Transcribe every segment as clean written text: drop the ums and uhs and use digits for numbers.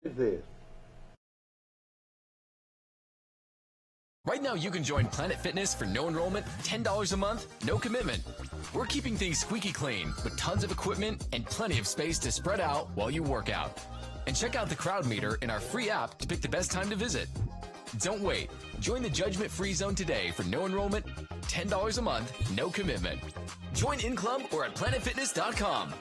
Is this? Right now, you can join Planet Fitness for no enrollment, $10 a month, no commitment. We're keeping things squeaky clean with tons of equipment and plenty of space to spread out while you work out. And check out the crowd meter in our free app to pick the best time to visit. Don't wait. Join the judgment-free zone today for no enrollment, $10 a month, no commitment. Join in club or at planetfitness.com.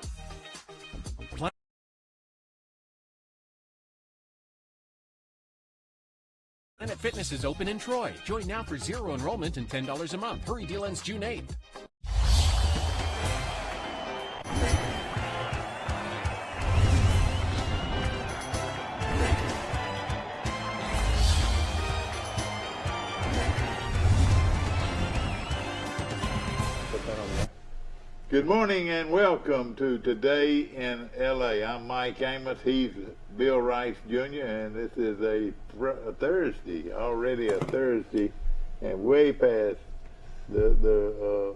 Planet Fitness is open in Troy. Join now for zero enrollment and $10 a month. Hurry deal ends June 8th. Good morning and welcome to Today in LA. I'm Mike Amos. He's Bill Rice Jr. and this is a Thursday, already a Thursday, and way past the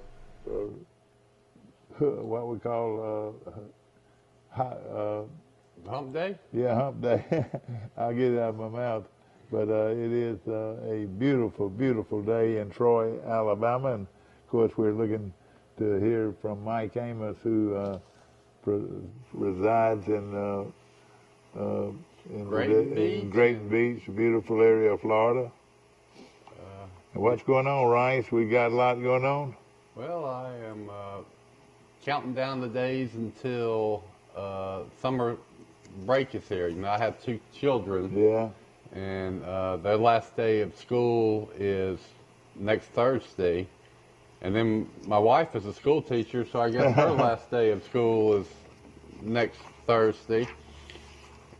what we call Hump Day? Yeah, Hump Day. I'll get it out of my mouth. But it is a beautiful, beautiful day in Troy, Alabama, and of course we're looking to hear from Mike Amos, who resides in Grayton Beach, a beautiful area of Florida. And what's going on, Rice? We got a lot going on? Well, I am counting down the days until summer break is here. You know, I have 2 children. Yeah. And their last day of school is next Thursday. And then my wife is a school teacher, so I guess her last day of school is next Thursday.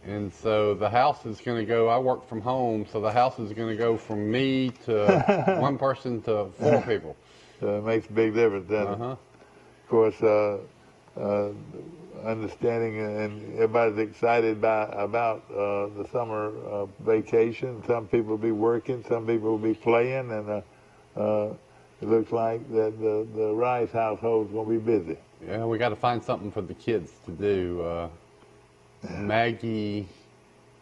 And so the house is going to go, I work from home, so the house is going to go from me to one person to 4 people. So it makes a big difference, doesn't it? Of course, understanding, and everybody's excited about the summer vacation. Some people will be working, some people will be playing, and it looks like that the Rice household is going to be busy. Yeah, we got to find something for the kids to do. Maggie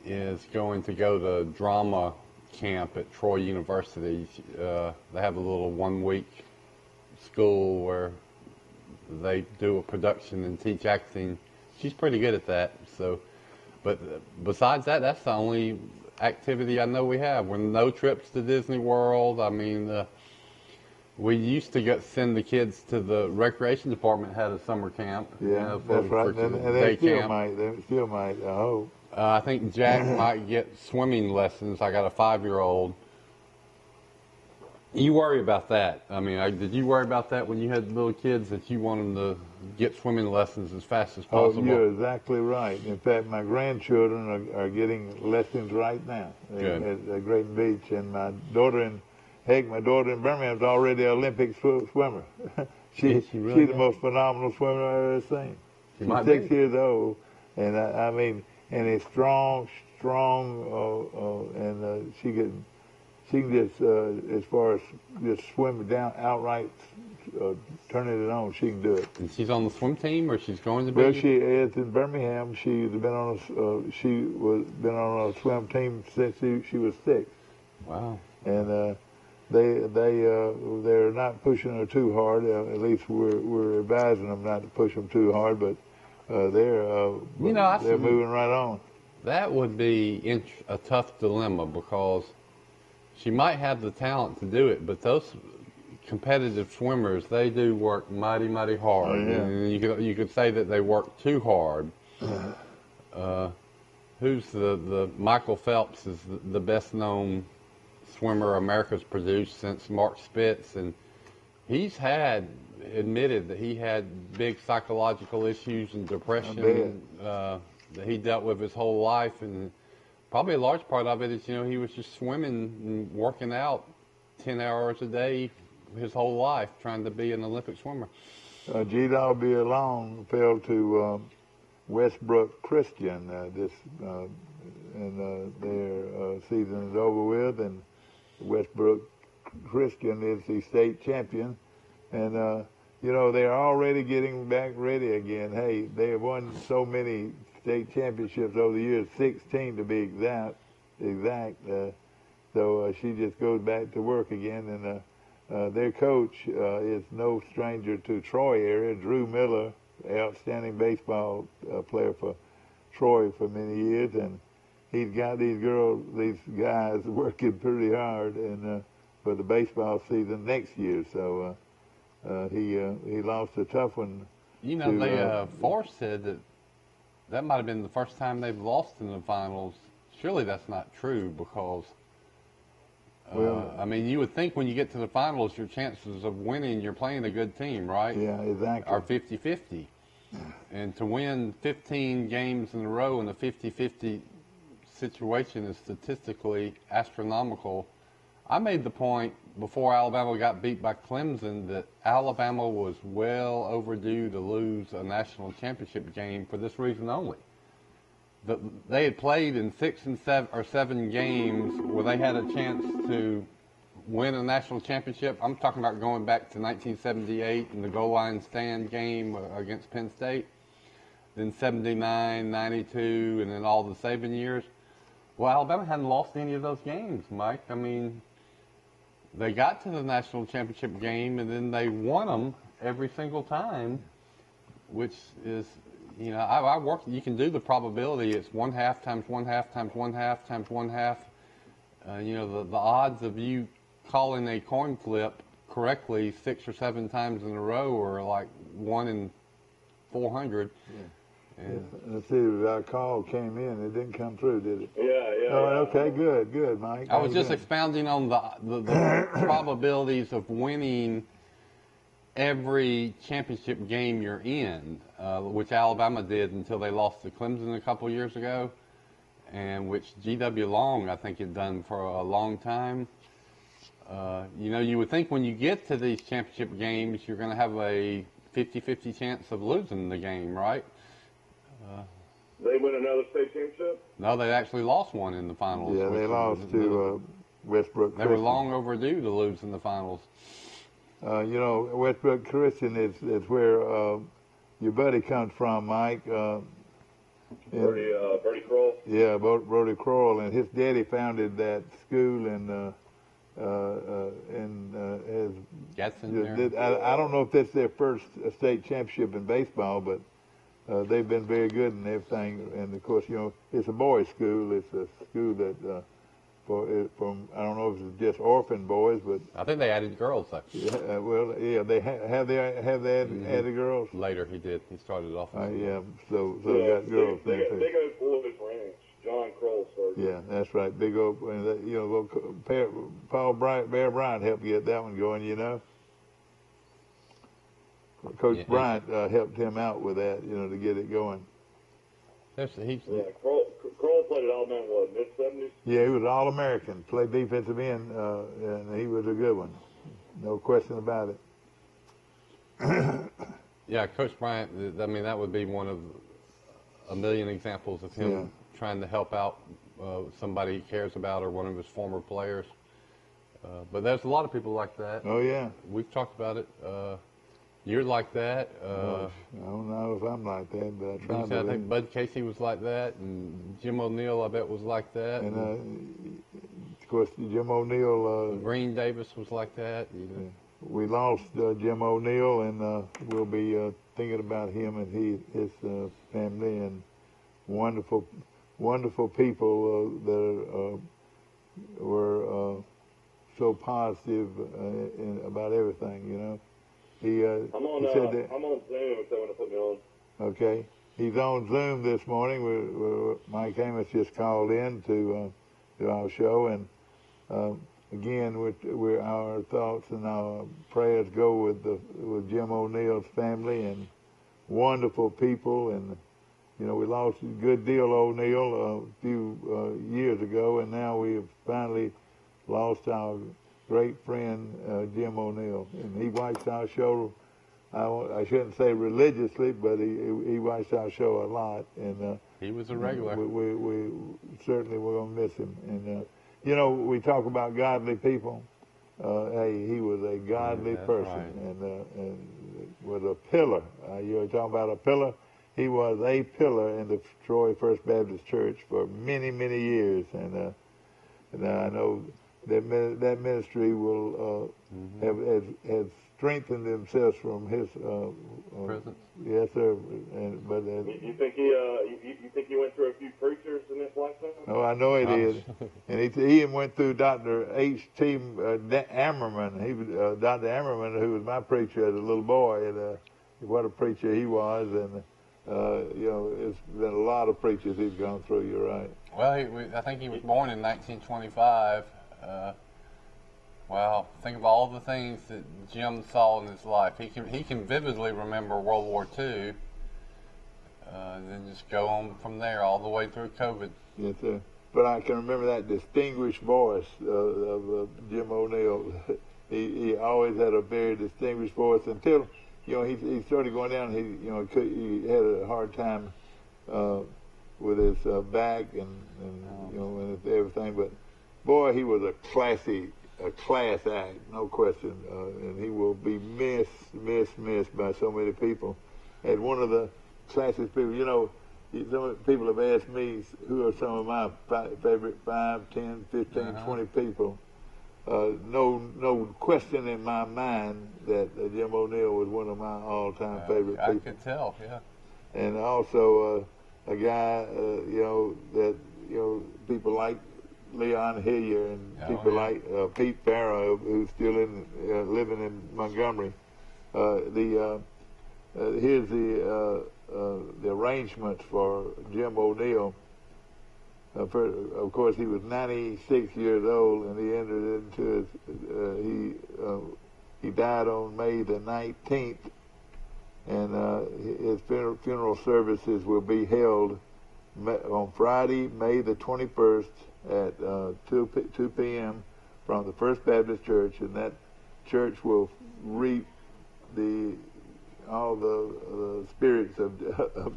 is going to go to drama camp at Troy University. They have a little 1-week school where they do a production and teach acting. She's pretty good at that. So, but besides that, that's the only activity I know we have. With no trips to Disney World. I mean, we used to send the kids to the recreation department, had a summer camp. Yeah, that's right. And they still might, I hope. I think Jack might get swimming lessons. I got a 5-year-old. You worry about that. I mean, did you worry about that when you had little kids, that you want them to get swimming lessons as fast as possible? Oh, you're exactly right. In fact, my grandchildren are getting lessons right now at Grayton Beach. And my daughter in Birmingham is already an Olympic swimmer. She's the most phenomenal swimmer I've ever seen. She's 6 years old, and I mean, and is strong, and she can just, as far as just swim down outright, turning it on, she can do it. And she's on the swim team, or she's going to be? Well, she is in Birmingham. She's been on a swim team since she was 6. Wow. And they're not pushing her too hard. At least we're advising them not to push them too hard, but they're moving right on. That would be a tough dilemma, because she might have the talent to do it, but those competitive swimmers, they do work mighty, mighty hard. Oh, yeah. And you could say that they work too hard. Who's the Michael Phelps is the best known swimmer America's produced since Mark Spitz, and he's admitted that he had big psychological issues and depression that he dealt with his whole life, and probably a large part of it is, he was just swimming and working out 10 hours a day his whole life trying to be an Olympic swimmer. G-Dog Long fell to Westbrook Christian and their season is over with, and Westbrook Christian is the state champion, and they're already getting back ready again. Hey, they have won so many state championships over the years, 16 to be exact. So she just goes back to work again, and their coach is no stranger to Troy area. Drew Miller, outstanding baseball player for Troy for many years, and he's got these guys working pretty hard, and for the baseball season next year. So he lost a tough one. You know, Forrest said that might have been the first time they've lost in the finals. Surely that's not true, because I mean, you would think when you get to the finals, your chances of winning, you're playing a good team, right? Yeah, exactly. Are 50-50. And to win 15 games in a row in a 50-50 situation is statistically astronomical. I made the point before Alabama got beat by Clemson that Alabama was well overdue to lose a national championship game for this reason only. They had played in 6 and 7 games where they had a chance to win a national championship. I'm talking about going back to 1978 in the goal line stand game against Penn State, then 79, 92, and then all the Saban years. Well, Alabama hadn't lost any of those games, Mike. I mean, they got to the national championship game, and then they won them every single time, which is, you know, I worked, you can do the probability. It's 1/2 times 1/2 times 1/2 times 1/2. You know, the odds of you calling a coin flip correctly 6 or 7 times in a row are like 1 in 400. Yeah. Let's see, our call came in. It didn't come through, did it? Yeah. Oh, okay, good, Mike. I was just expounding on the probabilities of winning every championship game you're in, which Alabama did until they lost to Clemson a couple years ago, and which G.W. Long, I think, had done for a long time. You know, you would think when you get to these championship games, you're going to have a 50-50 chance of losing the game, right? They win another state championship? No, they actually lost one in the finals. Yeah, they lost to Westbrook They Christian. were long overdue to lose in the finals. You know, Westbrook Christian is where your buddy comes from, Mike. Bertie Kroll? Yeah, Brody Kroll, and his daddy founded that school as Gadsden there. I don't know if that's their first state championship in baseball, but they've been very good in everything. And of course, you know, it's a boys' school. It's a school that from I don't know if it's just orphan boys, but I think they added girls though. Yeah, they have added girls. Later he did. He started off. Yeah, so they got girls there too. Big Oak Boys Ranch. John Kroll started. Yeah, that's right. Big Oak, and you know, Bear Bryant helped get that one going. You know, Coach Bryant helped him out with that. You know, to get it going. Kroll played at Alabama, what, mid-70s? Yeah, he was All-American. Played defensive end, and he was a good one. No question about it. Yeah, Coach Bryant, I mean, that would be one of a million examples of him trying to help out somebody he cares about or one of his former players. But there's a lot of people like that. Oh, yeah. We've talked about it. You're like that. I don't know if I'm like that, but I try to be. I think Bud Casey was like that, and Jim O'Neill, I bet, was like that. And, of course, Jim O'Neill. Green Davis was like that. You know. We lost Jim O'Neill, and we'll be thinking about him and his family, and wonderful people that were so positive about everything, you know. I'm on Zoom if they want to put me on. Okay. He's on Zoom this morning. Mike Amos just called in to our show, and again, our thoughts and our prayers go with Jim O'Neill's family and wonderful people. And you know, we lost a good deal O'Neill a few years ago, and now we have finally lost our great friend Jim O'Neill, and he watched our show. I shouldn't say religiously, but he watched our show a lot, and he was a regular. We certainly were gonna miss him. And you know, we talk about godly people. Hey, he was a godly person, right. and was a pillar. You were talking about a pillar. he was a pillar in the Troy First Baptist Church for many, many years, and I know that ministry will have strengthened themselves from his presence. Yes, sir. You think he went through a few preachers in his lifetime? Oh, I know he did. And he even went through Dr. H.T. Ammerman. Dr. Ammerman, who was my preacher as a little boy, and what a preacher he was. And it's been a lot of preachers he's gone through. You're right. Well, I think he was born in 1925. Wow, think of all the things that Jim saw in his life. He can vividly remember World War II, and then just go on from there all the way through COVID. Yes, sir. But I can remember that distinguished voice of Jim O'Neill. He always had a very distinguished voice until he started going down. He had a hard time with his back and everything. But boy, he was a class act, no question, and he will be missed by so many people. And one of the classiest people, some people have asked me who are some of my favorite 5, 10, 15, 20 people. No question in my mind that Jim O'Neill was one of my all-time favorite people. I could tell, yeah. And also a guy, that people like Leon Hillier and people like Pete Farrow, who's still living in Montgomery. Here's the arrangements for Jim O'Neill. Of course, he was 96 years old, and he entered into he died on May the 19th, and his funeral services will be held on Friday, May the 21st at 2 p.m. from the First Baptist Church, and that church will reap all the spirits of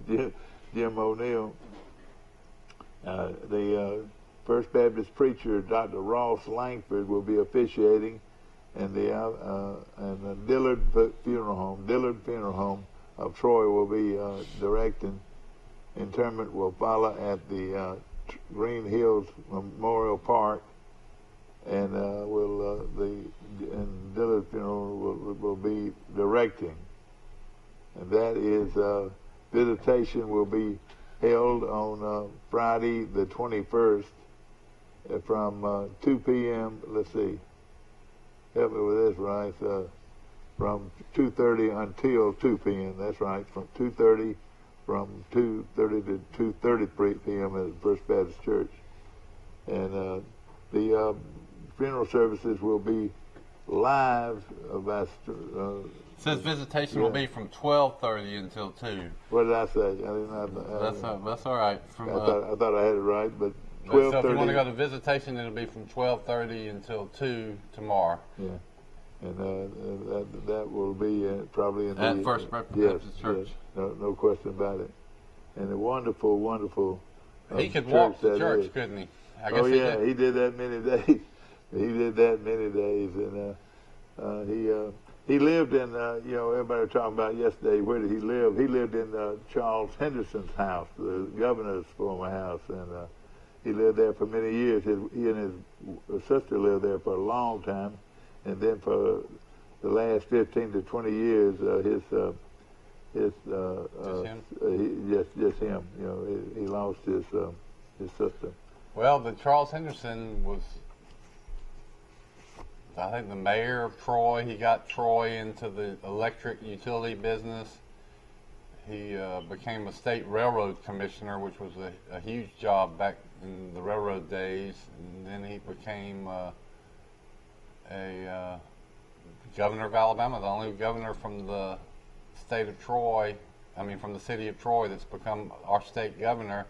Jim O'Neill. The First Baptist preacher, Dr. Ross Langford, will be officiating, and the Dillard Funeral Home of Troy will be directing. Interment will follow at the Green Hills Memorial Park, and Dillard Funeral will be directing. And that is visitation will be held on Friday the 21st from 2 p.m. Let's see, help me with this, right? From 2:30 until 2 p.m. That's right, from 2:30 to 2:33 p.m. at the First Baptist Church. And the funeral services will be live about. It says visitation will be from 12:30 until 2. What did I say? I didn't. That's all right. I thought I had it right, but 12:30. So if you want to go to visitation, it'll be from 12:30 until 2 tomorrow. Yeah, and that will be probably in at First Baptist Church. Yes, no question about it. And a wonderful, wonderful. He could walk to church, couldn't he? I guess he did that many days. He did that many days, and he lived in, everybody was talking about yesterday, where did he live? He lived in Charles Henderson's house, the governor's former house, and he lived there for many years. He and his sister lived there for a long time, and then for the last 15 to 20 years, just him. He lost his sister. Well, the Charles Henderson was, I think, the mayor of Troy. He got Troy into the electric utility business. He became a state railroad commissioner, which was a huge job back in the railroad days. And then he became a governor of Alabama, the only governor from the state of Troy, from the city of Troy that's become our state governor.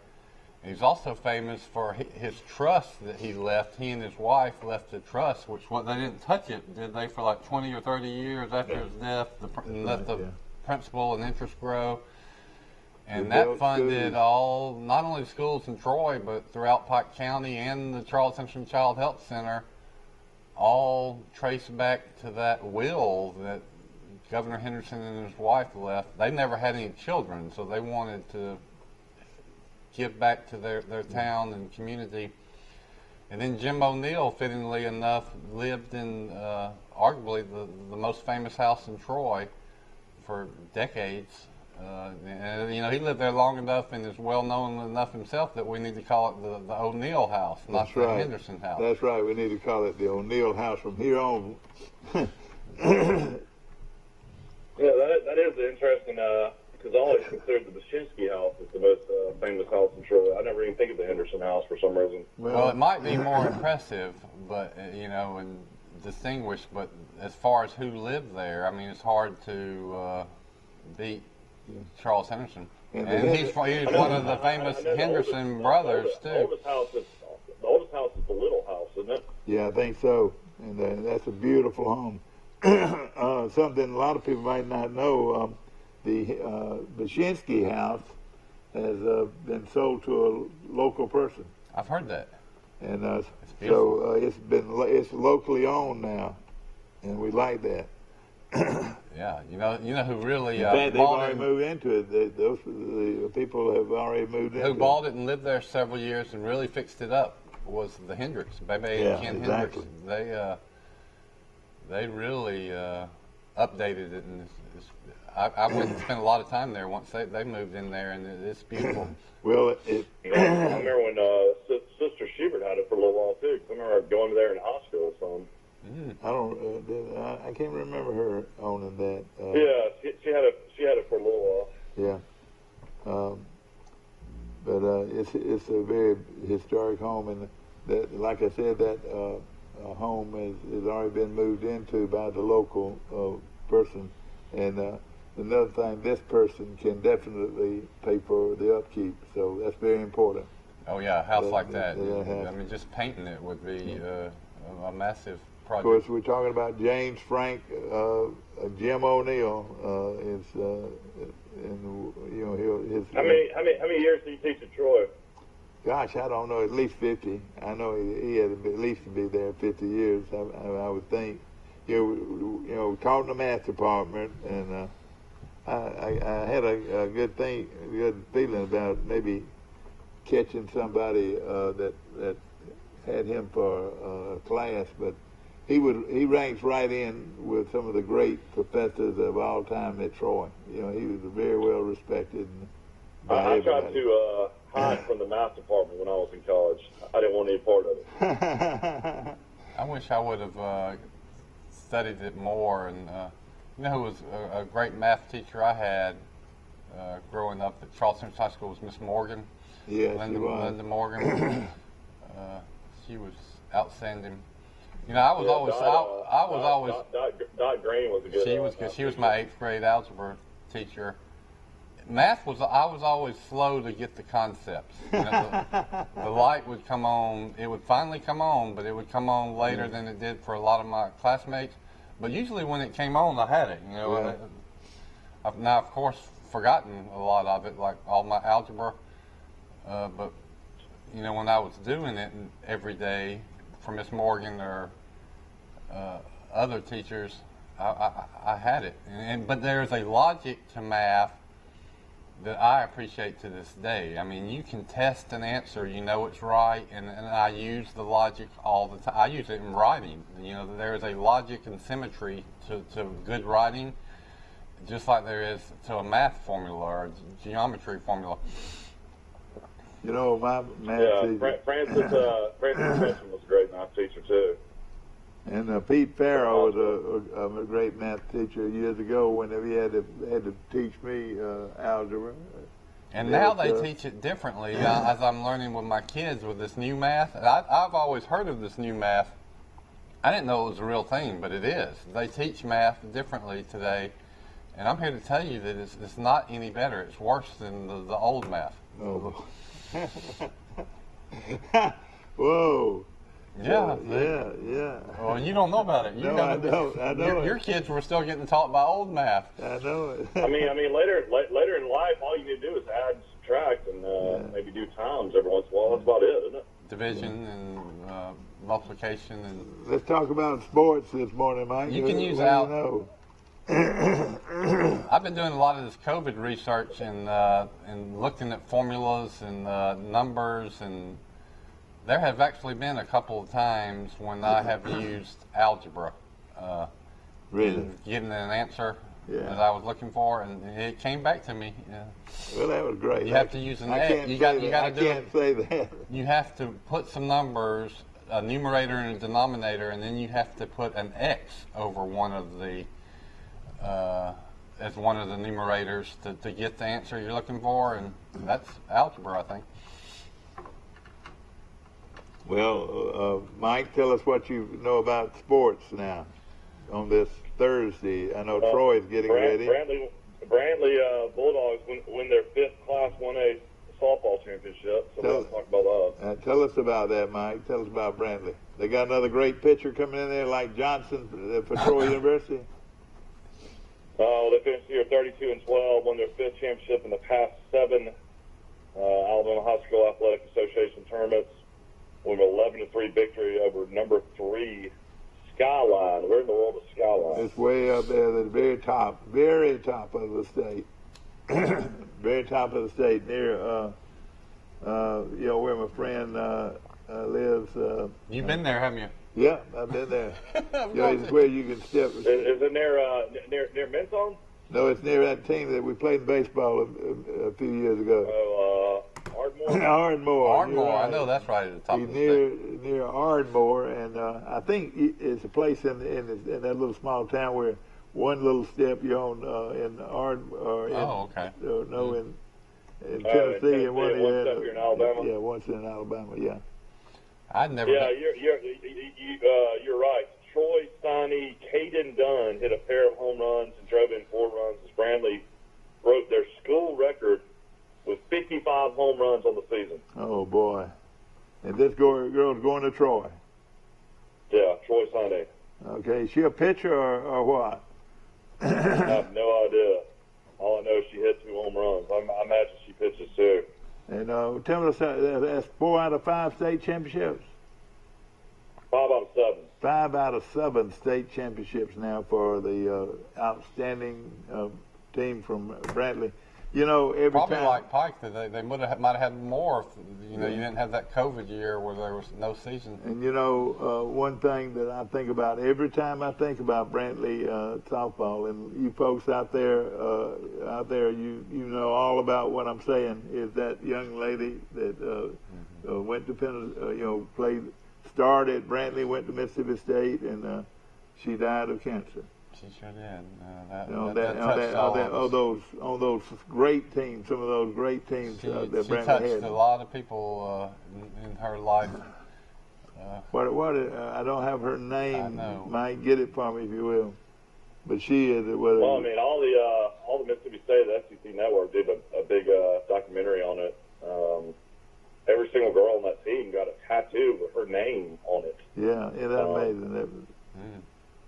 And he's also famous for his trust that he left. He and his wife left a trust, which they didn't touch it, did they, for like 20 or 30 years after his death, and let the principal and interest grow. And that funded not only schools in Troy, but throughout Pike County and the Charles Henderson Child Health Center, all traced back to that will that Governor Henderson and his wife left, they never had any children, so they wanted to give back to their town and community. And then Jim O'Neill, fittingly enough, lived in arguably the most famous house in Troy for decades. And you know, he lived there long enough and is well known enough himself that we need to call it the O'Neill house, not the Henderson house. That's right. We need to call it the O'Neill house from here on. Yeah, that is interesting, because I always considered the Bashinsky house as the most famous house in Troy. I never even think of the Henderson house for some reason. Well, it might be more impressive, but you know, and distinguished. But as far as who lived there, I mean, it's hard to beat Charles Henderson, and he's one of the famous Henderson brothers too. The oldest house is the Little House, isn't it? Yeah, I think so, and that's a beautiful home. Something a lot of people might not know, the Bashinsky house has been sold to a local person. I've heard that. And so it's locally owned now, and we like that. Yeah, you know who really in fact, they've already moved into it. The people have already moved into it. Who bought it and lived there several years and really fixed it up was the Hendricks, Bebe and Ken exactly. Hendricks. They really updated it, and I went and spent a lot of time there once they moved in there, and it's beautiful. Well, I remember when Sister Schubert had it for a little while too. 'Cause I remember going there in hospital. So I can't remember her owning that. Yeah, she had it for a little while. Yeah, but it's a very historic home, and that, like I said, that home has already been moved into by the local person, and another thing, this person can definitely pay for the upkeep, so that's very important. Oh yeah, a house like that. I mean, just painting it would be a massive project. Of course, we're talking about James Frank, Jim O'Neill and you know his. How many years did you teach at Troy? Gosh, I don't know. At least 50. I know he had at least to be there 50 years. I would think. You know, taught in the math department, and I had a good feeling about maybe catching somebody that had him for a class, but he ranks right in with some of the great professors of all time at Troy. You know, he was very well respected. I tried to hide from the math department when I was in college. I didn't want any part of it. I wish I would have studied it more. And you know who was a great math teacher I had growing up at Charleston High School was Miss Morgan. Yes, Linda Morgan. She was outstanding. You know, I was always. Dot Green was a good. She was good. She was my 8th grade algebra teacher. Math I was always slow to get the concepts. You know, the light would come on. It would finally come on, but it would come on later than it did for a lot of my classmates. But usually when it came on, I had it. You know, I've now of course forgotten a lot of it, like all my algebra. But you know, when I was doing it every day for Miss Morgan or other teachers, I had it. But there's a logic to math that I appreciate to this day. I mean, you can test an answer, you know it's right, and I use the logic all the time. I use it in writing. You know, there is a logic and symmetry to good writing, just like there is to a math formula or a geometry formula. You know, my math teacher. Francis Benson was a great math teacher too. And Pete Farrow was a great math teacher years ago. Whenever he had to teach me algebra. And now they teach it differently. As I'm learning with my kids with this new math, I've always heard of this new math. I didn't know it was a real thing, but it is. They teach math differently today, and I'm here to tell you that it's not any better. It's worse than the old math. Oh. Whoa. Yeah. Well, you don't know about it. I know. Your kids were still getting taught by old math. I know it. I mean, later in life, all you need to do is add, subtract, and maybe do times every once in a while. That's about it, isn't it? Division and multiplication and. Let's talk about sports this morning, Mike. You can use I've been doing a lot of this COVID research and looking at formulas and numbers, and there have actually been a couple of times when I have used algebra. Really? Getting an answer Yeah. that I was looking for, and it came back to me. Yeah. Well, that was great. You have to use an I X. can't You say got that. to I do can't it. say that. You have to put some numbers, a numerator and a denominator, and then you have to put an X over one of the as one of the numerators to get the answer you're looking for, and that's algebra, I think. Well, Mike, tell us what you know about sports now on this Thursday. I know Troy's getting ready. Brantley Bulldogs win their 5th Class 1A softball championship, so we'll talk about that. Tell us about that, Mike. Tell us about Brantley. They got another great pitcher coming in there like Johnson for Troy University. They finished the year 32-12, won their 5th championship in the past 7 Alabama High School Athletic Association tournaments. With an 11-3 victory over number 3 Skyline. Where in the world is Skyline? It's way up there, the very top of the state. Very top of the state, near where my friend lives. You've been there, haven't you? Yeah, I've been there. It's where you can step. Is it near Menton? No, it's near that team that we played in baseball a few years ago. Oh, Ardmore. Ardmore. Right. I know that's right at the top of the state. Near Ardmore, and I think it's a place in that little small town where one little step you're on in Ardmore. In Tennessee, and one step here in Alabama. Yeah, once in Alabama. Yeah. I'd never. Yeah, you're right. Troy Steiny, Caden Dunn hit a pair of home runs and drove in 4 runs as Brantley broke their school record with 55 home runs on the season. Oh, boy. And this girl's going to Troy. Yeah, Troy Steiny. Okay, is she a pitcher or what? I have no idea. All I know is she hit 2 home runs. I imagine she pitches too. And tell us, that's 4 out of 5 state championships? 5 out of 7. 5 out of 7 state championships now for the outstanding team from Brantley. You know, every probably time, like Pike, they might have had more. You didn't have that COVID year where there was no season. And you know, one thing that I think about every time I think about Brantley softball, and you folks out there, you know all about what I'm saying. Is that young lady that went to started at Brantley, went to Mississippi State, and she died of cancer. She sure did. On those great teams, some of those great teams that she Brantley touched had. a lot of people in her life. I don't have her name. I know. Might get it for me if you will. But she is. Well, I mean, all the Mississippi State, the SEC Network did a big documentary on it. Every single girl on that team got a tattoo with her name on it. Yeah, isn't that amazing?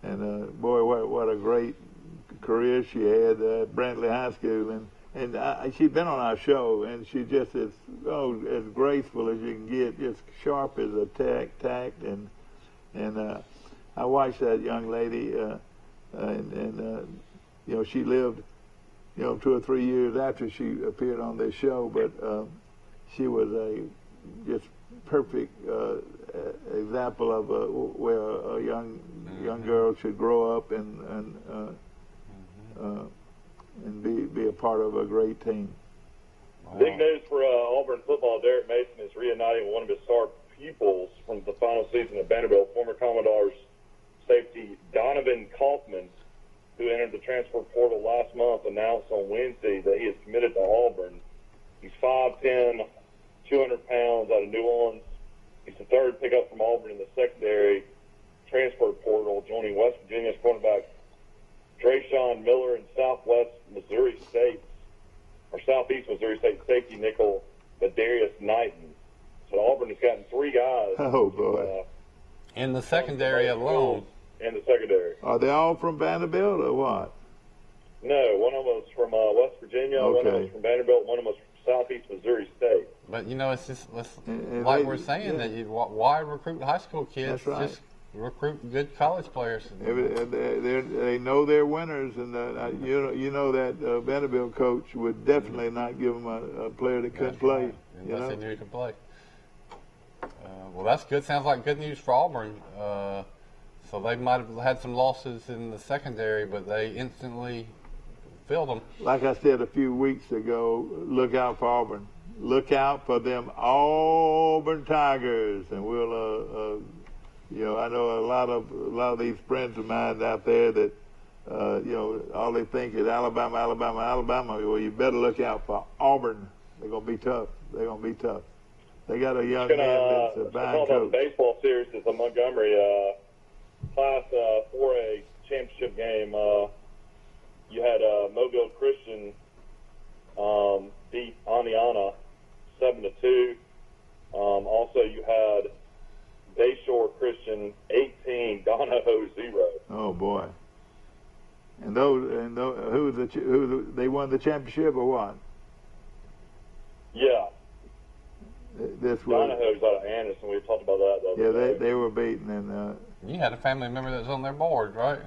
And boy, what a great career she had at Brantley High School, and she's been on our show, and she just is as graceful as you can get, just sharp as a tack, and I watched that young lady, and she lived 2 or 3 years after she appeared on this show, but she was a just perfect example of where a young girl should grow up and be a part of a great team. Wow. Big news for Auburn football. Derek Mason is reuniting one of his star pupils from the final season at Vanderbilt, former Commodores safety Donovan Kaufman, who entered the transfer portal last month, announced on Wednesday that he is committed to Auburn. He's 5'10", 200 pounds, out of New Orleans. He's the 3rd pickup from Auburn in the secondary transfer portal, joining West Virginia's cornerback Trayshawn Miller and Southeast Missouri State safety nickel Badarius Knighton. So Auburn has gotten 3 guys. Oh, boy. In the secondary alone. In the secondary. Are they all from Vanderbilt or what? No, one of them was from West Virginia, one of them was from Vanderbilt, one of them was from Southeast Missouri State. But, it's just like we're saying, that why recruit high school kids? That's right. Just recruit good college players. They know their winners, and you know that Vanderbilt coach would definitely not give them a player that couldn't play. Right. Unless they knew he could play. Well, that's good. Sounds like good news for Auburn. So they might have had some losses in the secondary, but they instantly filled them. Like I said a few weeks ago, look out for Auburn. Look out for them Auburn Tigers, and we'll. I know a lot of these friends of mine out there that, all they think is Alabama, Alabama, Alabama. Well, you better look out for Auburn. They're gonna be tough. They got a young man that's a fine coach. The baseball series is a Montgomery Class 4A championship game. You had Mobile Christian beat Aniana 7-2. Also, you had Bayshore Christian 18, Donahoe 0. Oh boy! And they won the championship or what? Yeah. This was Donahoe's out of Anderson. We talked about that the other day. they were beaten, and you had a family member that was on their board, right?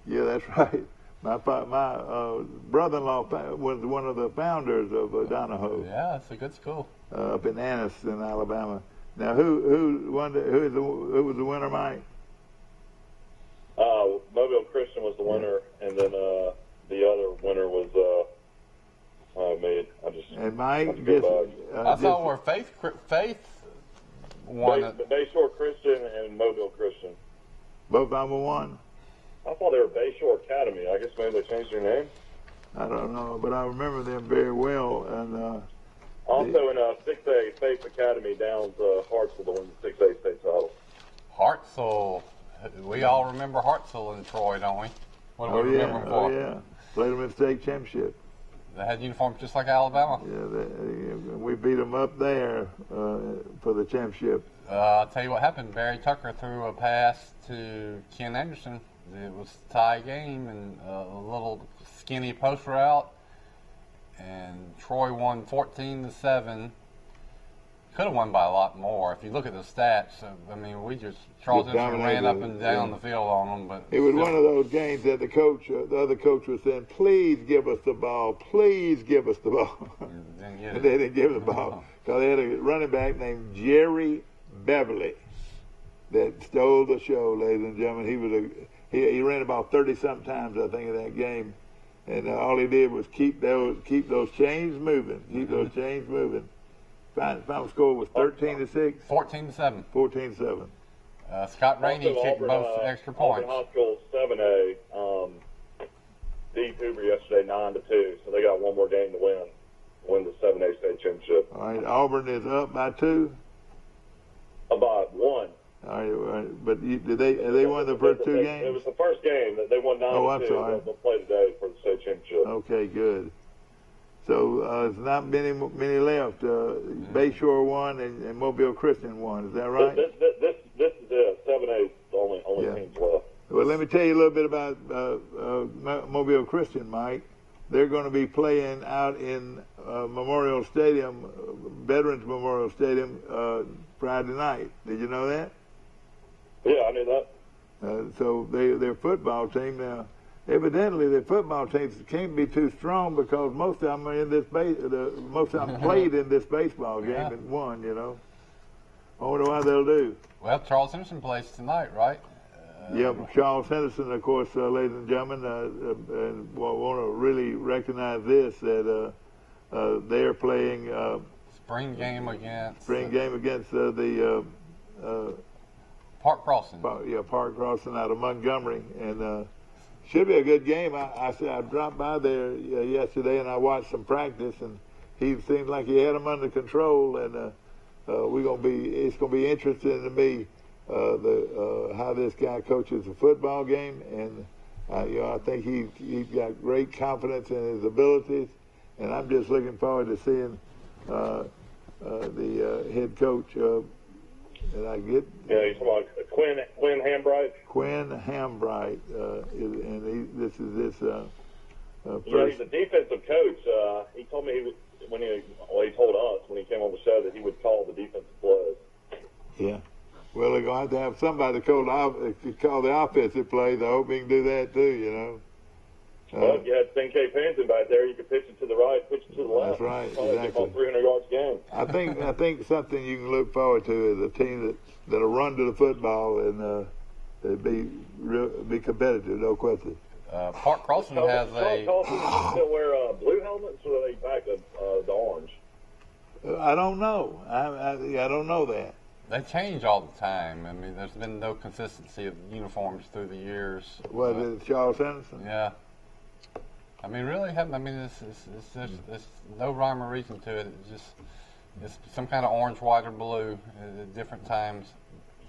Yeah, that's right. My brother-in-law was one of the founders of Donahoe. Yeah, it's a good school. Up in Anderson, Alabama. Now, who was the winner, Mike? Mobile Christian was the winner, and then the other winner was And Mike, I saw where Faith won it. Bayshore Christian and Mobile Christian. Both of them won. I thought they were Bayshore Academy. I guess maybe they changed their name. I don't know, but I remember them very well. And also in 6A Faith Academy, Downs Hartsville to win the 6A state title. Hartsville. We all remember Hartsville and Troy, don't we? What do we remember them for? Oh, yeah. Played them in state championship. They had uniforms just like Alabama. Yeah, we beat them up there for the championship. I'll tell you what happened. Barry Tucker threw a pass to Ken Anderson. It was a tie game and a little skinny post route. And Troy won 14-7. Could have won by a lot more. If you look at the stats, I mean, Charles Anderson ran up and down the field on them. But it was one of those games that the other coach was saying, "Please give us the ball. Please give us the ball." And they didn't give the ball because they had a running back named Jerry Beverly that stole the show, ladies and gentlemen. He ran about 30-something times, I think, in that game, and all he did was keep those chains moving. Keep those chains moving. Final score was 13-6. 14-7. 14-7. Scott Rainey kicked both extra points. Auburn High School 7A beat Hoover yesterday 9-2, so they got one more game to win the 7A state championship. All right, Auburn is up by 2. About 1. All right, but they won the first 2 games? It was the first game that they won 9-2. Oh, I'm sorry. They'll play today for the state championship. Okay, good. So there's not many left. Bayshore won and Mobile Christian won. Is that right? This is it. 7A is the only teams left. Well, let me tell you a little bit about Mobile Christian, Mike. They're going to be playing out in Memorial Stadium, Veterans Memorial Stadium, Friday night. Did you know that? Yeah, I knew that. So their football team now. Evidently, the football teams can't be too strong because most of them are in this most of them played in this baseball game and won. I wonder why they'll do. Well, Charles Henderson plays tonight, right? Charles Henderson, of course, ladies and gentlemen, and want to really recognize this that they're playing spring game against the Park Crossing. Park Crossing out of Montgomery, and. Should be a good game. I dropped by there yesterday and I watched some practice, and he seemed like he had them under control. And it's gonna be interesting to me how this guy coaches a football game, and I think he's got great confidence in his abilities, and I'm just looking forward to seeing the head coach. And I get you're talking about Quinn Hambright. Quinn Hambright, this is this first. He's a defensive coach. He told me he told us when he came on the show that he would call the defensive plays. Yeah, Well, they're going to have somebody call the offensive plays. I hope he can do that too, you know. Well, if you had St.K. Panton back there, you could pitch it to the right, pitch it to the left. That's right, Probably exactly. About 300 yards a game. I think something you can look forward to is a team that'll run to the football and be competitive, no question. Park Crossing has a. Still wear blue helmets, or are they back to the orange? I don't know. I don't know that. They change all the time. I mean, there's been no consistency of uniforms through the years. What is it, Charles Henderson? Yeah. I mean, really, there's no rhyme or reason to it. It's some kind of orange, white, or blue at different times.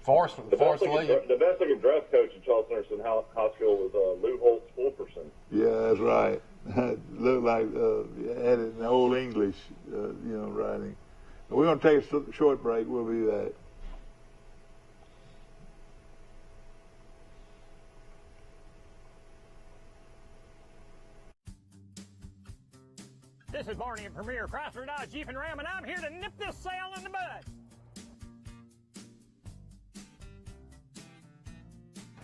The best looking dress coach in Charles Henderson High School was Lou Holtz Fulkerson. Yeah, that's right. Looked like added in old English, writing. We're going to take a short break. We'll be back. This is Barney at Premier Chrysler Dodge Jeep and Ram, and I'm here to nip this sale in the bud.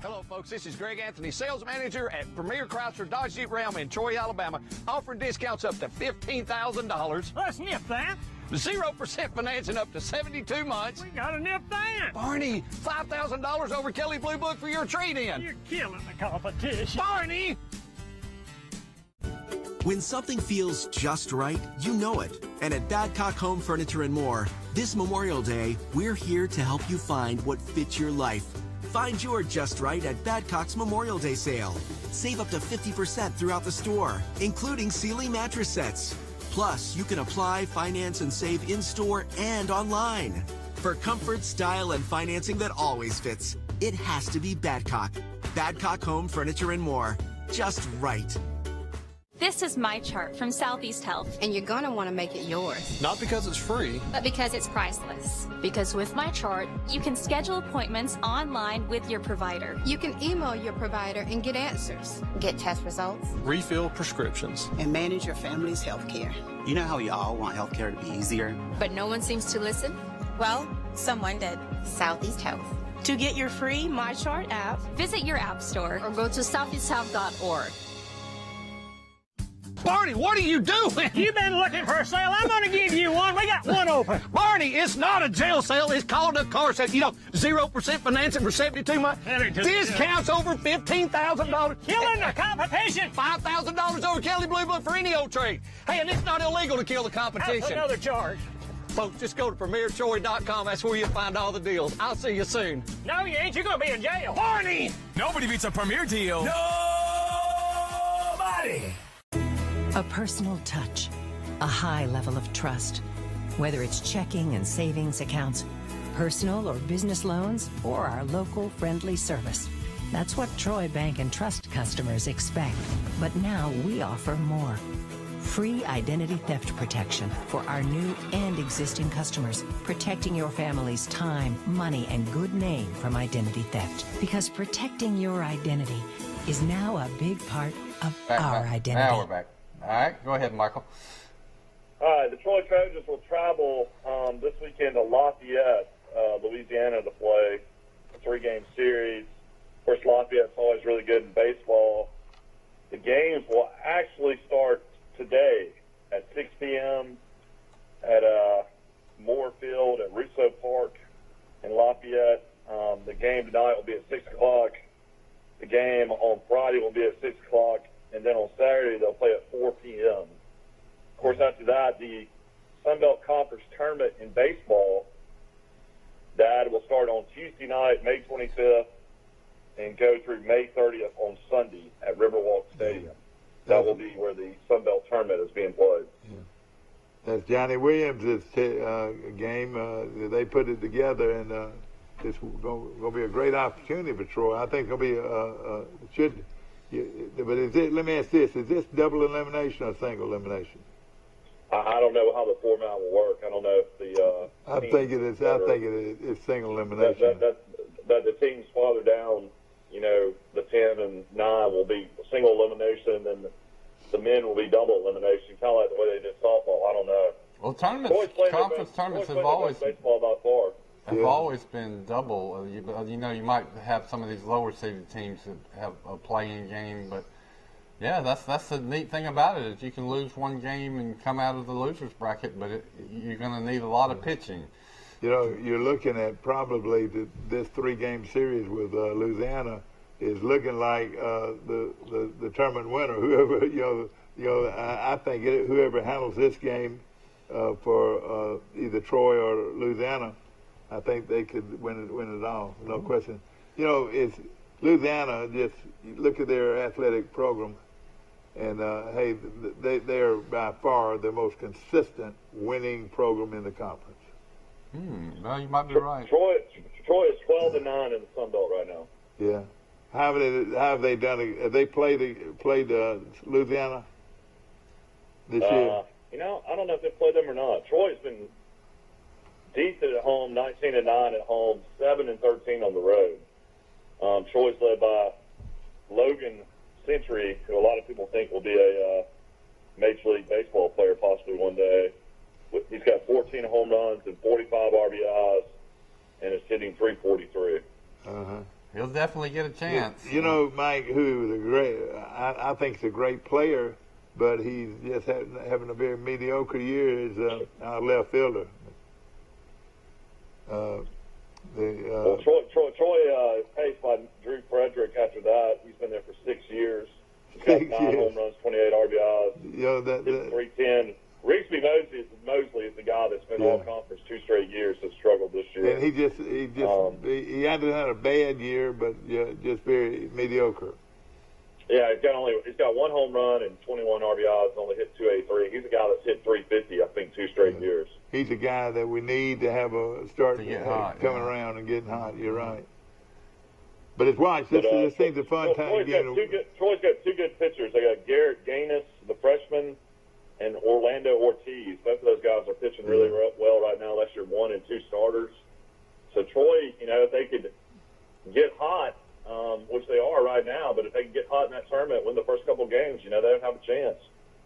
Hello, folks. This is Greg Anthony, sales manager at Premier Chrysler Dodge Jeep Ram in Troy, Alabama, offering discounts up to $15,000. Let's nip that. 0% financing up to 72 months. We gotta nip that. Barney, $5,000 over Kelly Blue Book for your trade-in. You're killing the competition. Barney! When something feels just right, you know it. And at Badcock Home Furniture and More, this Memorial Day, we're here to help you find what fits your life. Find your just right at Badcock's Memorial Day sale. Save up to 50% throughout the store, including Sealy mattress sets. Plus, you can apply, finance, and save in-store and online. For comfort, style, and financing that always fits, it has to be Badcock. Badcock Home Furniture and More. Just right. This is my chart from Southeast Health. And you're going to want to make it yours. Not because it's free, but because it's priceless. Because with my chart, you can schedule appointments online with your provider. You can email your provider and get answers. Get test results. Refill prescriptions. And manage your family's health care. You know how we all want health care to be easier? But no one seems to listen? Well, someone did. Southeast Health. To get your free My Chart app, visit your app store or go to southeasthealth.org. Barney, what are you doing? You've been looking for a sale. I'm going to give you one. We got one open. Barney, it's not a jail sale. It's called a car sale. 0% financing for 72 months. Discounts over $15,000. Killing the competition. $5,000 over Kelly Blue Book for any old trade. Hey, and it's not illegal to kill the competition. That's another charge. Folks, just go to PremierTroy.com. That's where you'll find all the deals. I'll see you soon. No, you ain't. You're going to be in jail. Barney! Nobody beats a Premier deal. Nobody! A personal touch, a high level of trust. Whether it's checking and savings accounts, personal or business loans, or our local friendly service. That's what Troy Bank and Trust customers expect. But now we offer more. Free identity theft protection for our new and existing customers, protecting your family's time, money, and good name from identity theft. Because protecting your identity is now a big part of our identity. Now we're back. All right, go ahead, Michael. All right, the Troy Trojans will travel this weekend to Lafayette, Louisiana to play a 3-game series. Of course, Lafayette's always really good in baseball. The games will actually start today at 6 p.m. at Moore Field at Russo Park in Lafayette. The game tonight will be at 6 o'clock. The game on Friday will be at 6 o'clock. And then on Saturday, they'll play at 4 p.m. Of course, after that, the Sun Belt Conference Tournament in baseball, that will start on Tuesday night, May 25th, and go through May 30th on Sunday at Riverwalk Stadium. That will be where the Sun Belt Tournament is being played. Yeah. That's Johnny Williams' game. They put it together, and it's going to be a great opportunity for Troy. I think it'll be but let me ask this: is this double elimination or single elimination? I don't know how the format will work. I don't know if the. I think it is. I think it's single elimination. That the teams farther down, the 10 and 9 will be single elimination, and then the men will be double elimination, kind of like the way they did softball. I don't know. Well, conference tournaments have always baseball by far. have always been double. You know, you might have some of these lower seeded teams that have a playing game, but yeah, that's the neat thing about it is you can lose one game and come out of the losers bracket, but you're going to need a lot of pitching. You know, you're looking at probably this 3-game series with Louisiana is looking like the tournament winner. Whoever I think whoever handles this game for either Troy or Louisiana, I think they could win it all, no question. You know, it's Louisiana. Just look at their athletic program, and hey, they are by far the most consistent winning program in the conference. Well, you might be right. Troy is 12-9 in the Sun Belt right now. Yeah. How have they done it? Have they played Louisiana this year? You know, I don't know if they played them or not. Troy's been decent at home, 19-9 at home, 7-13 on the road. Troy's led by Logan Century, who a lot of people think will be a Major League Baseball player possibly one day. He's got 14 home runs and 45 RBIs, and is hitting .343. He'll definitely get a chance. You know, Mike, who is a great, I think is a great player, but he's just having a very mediocre year, is our left fielder. Troy is paced by Drew Frederick after that. He's been there for 6 years. He's got 9 home runs, 28 RBIs. You know, that 310. Rigsby Mosley is the guy that's been all conference 2 straight years, has struggled this year. And he hasn't had a bad year, but just very mediocre. Yeah, he's got 1 home run and 21 RBIs, only hit .283. He's a guy that's hit .350, I think, 2 straight years. He's a guy that we need to have a start coming around and getting hot. You're right. But it's watch. This thing's a fun time. Troy's got 2 good pitchers. They got Garrett Gaines, the freshman, and Orlando Ortiz. Both of those guys are pitching really well right now. That's your 1 and 2 starters. So Troy, you know, if they could get hot, which they are right now, but if they can get hot in that tournament, win the first couple of games, you know, they would have a chance.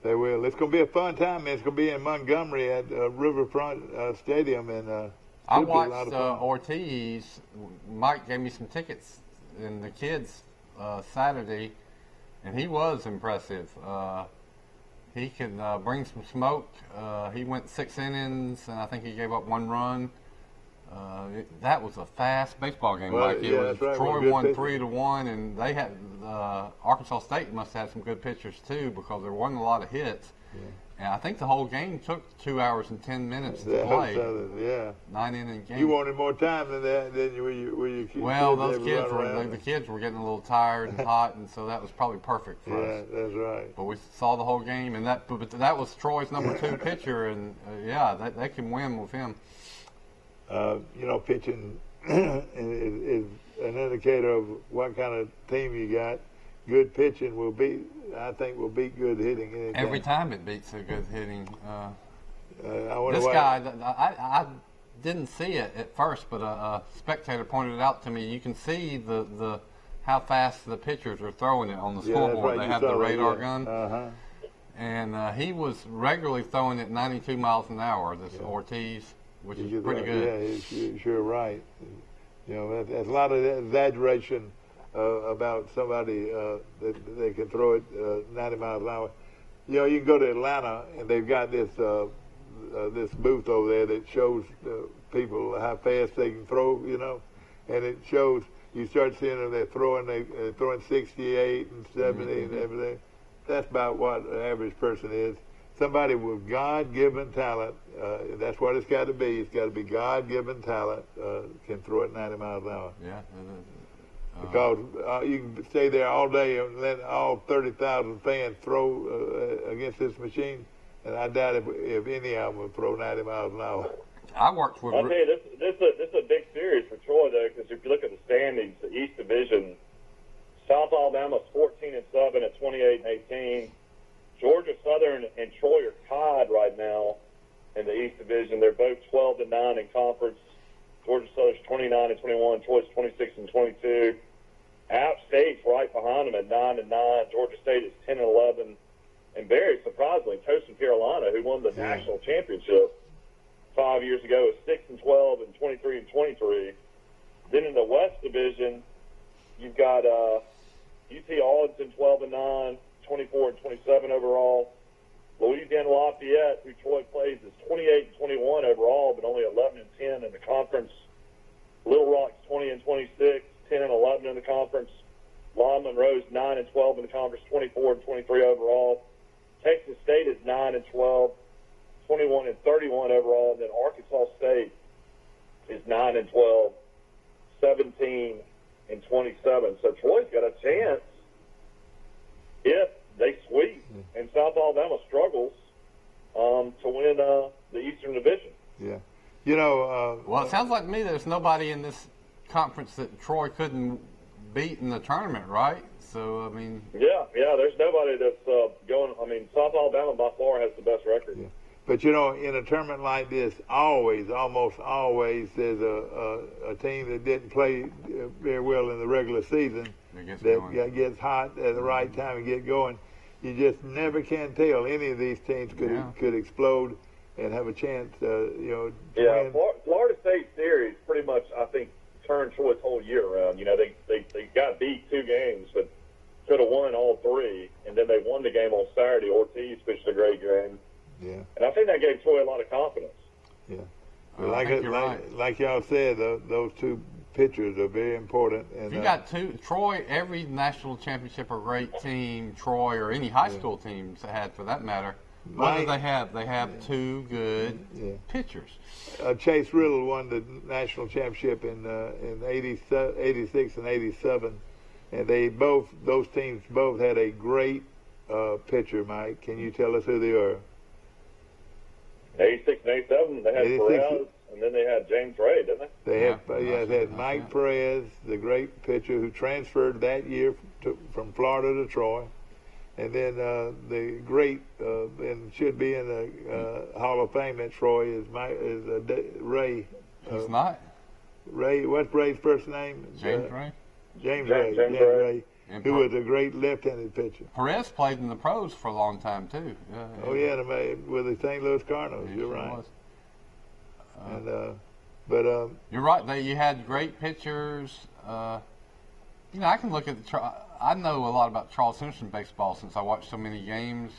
They will. It's going to be a fun time, man. It's going to be in Montgomery at Riverfront Stadium. And I watched Ortiz. Mike gave me some tickets and the kids Saturday, and he was impressive. He can bring some smoke. He went 6 innings, and I think he gave up 1 run. That was a fast baseball game. Well, Like it was Troy won 3-1, and they had Arkansas State must have had some good pitchers too, because there wasn't a lot of hits. And I think the whole game took 2 hours and 10 minutes to play. 9-inning game. You wanted more time than that, didn't you? Well, those kids the kids were getting a little tired and hot, and so that was probably perfect for us. Yeah, that's right. But we saw the whole game, and that was Troy's number 2 pitcher, and they can win with him. You know, pitching is an indicator of what kind of team you got. Good pitching will beat good hitting. Every time it beats a good hitting. This guy, I didn't see it at first, but a spectator pointed it out to me. You can see the how fast the pitchers are throwing it on the scoreboard. Right. They have the radar gun. And he was regularly throwing it 92 miles an hour, this Ortiz, which is pretty good. Yeah, you're right. You know, there's a lot of exaggeration about somebody that they can throw it 90 miles an hour. You know, you can go to Atlanta, and they've got this this booth over there that shows people how fast they can throw, you know, and it shows, you start seeing them, they're throwing 68 and 70 and everything. That's about what the average person is. Somebody with God-given talent, that's what it's got to be. It's got to be God-given talent, can throw it 90 miles an hour. Yeah. Because you can stay there all day and let all 30,000 fans throw against this machine, and I doubt if any of them would throw 90 miles an hour. I worked with. I'll tell you, this is a big series for Troy, though, because if you look at the standings, the East Division, South Alabama's 14-7 at 28-18. Georgia Southern and Troy are tied right now in the East Division. They're both 12-9 in conference. Georgia Southern's 29-21. Troy's 26-22. App State's right behind them at 9-9. Georgia State is 10-11. And very surprisingly, Coastal Carolina, who won the national championship, 5 years ago is 6-12 and 23-23. Then in the West Division, you've got UT Arlington 12-9, 24-27 overall. Louisiana Lafayette, who Troy plays, is 28-21 overall, but only 11-10 in the conference. Little Rock's 20-26, 10-11 in the conference. Lyle Monroe's 9-12 in the conference, 24-23 overall. Texas State is 9-12, 21-31 overall, and then Arkansas State is 9-12, 17-27. So Troy's got a chance if they sweep and South Alabama struggles to win the Eastern Division. Yeah. Well, it sounds like to me there's nobody in this conference that Troy couldn't beat in the tournament, right? So, I mean... Yeah, there's nobody that's going... I mean, South Alabama by far has the best record. Yeah. But, in a tournament like this, almost always, there's a team that didn't play very well in the regular season that gets hot at the right time and get going. You just never can tell. Any of these teams could explode and have a chance, to win. Florida State series pretty much, I think, turned Troy's whole year around. They got beat 2 games, but could have won all 3, and then they won the game on Saturday. Ortiz pitched a great game. Yeah. And I think that gave Troy a lot of confidence. Yeah. Like y'all said, those 2 pitchers are very important. And you got 2. Troy, every national championship or great team, Troy or any high school teams had for that matter, what do they have? They have 2 good pitchers. Chase Riddle won the national championship in 86 and 87, and those teams both had a great pitcher. Mike, can you tell us who they are? 86 and 87, they had Perez, and then they had James Ray, didn't they? They had Mike Perez, the great pitcher who transferred that year from Florida to Troy. And then the great, and should be in the Hall of Fame at Troy, is Ray. He's not. Ray, what's Ray's first name? James Ray. James Ray. Who was a great left-handed pitcher. Perez played in the pros for a long time, too. With the St. Louis Cardinals. You're right. You're right. You had great pitchers. I can look at I know a lot about Charles Henderson baseball since I watched so many games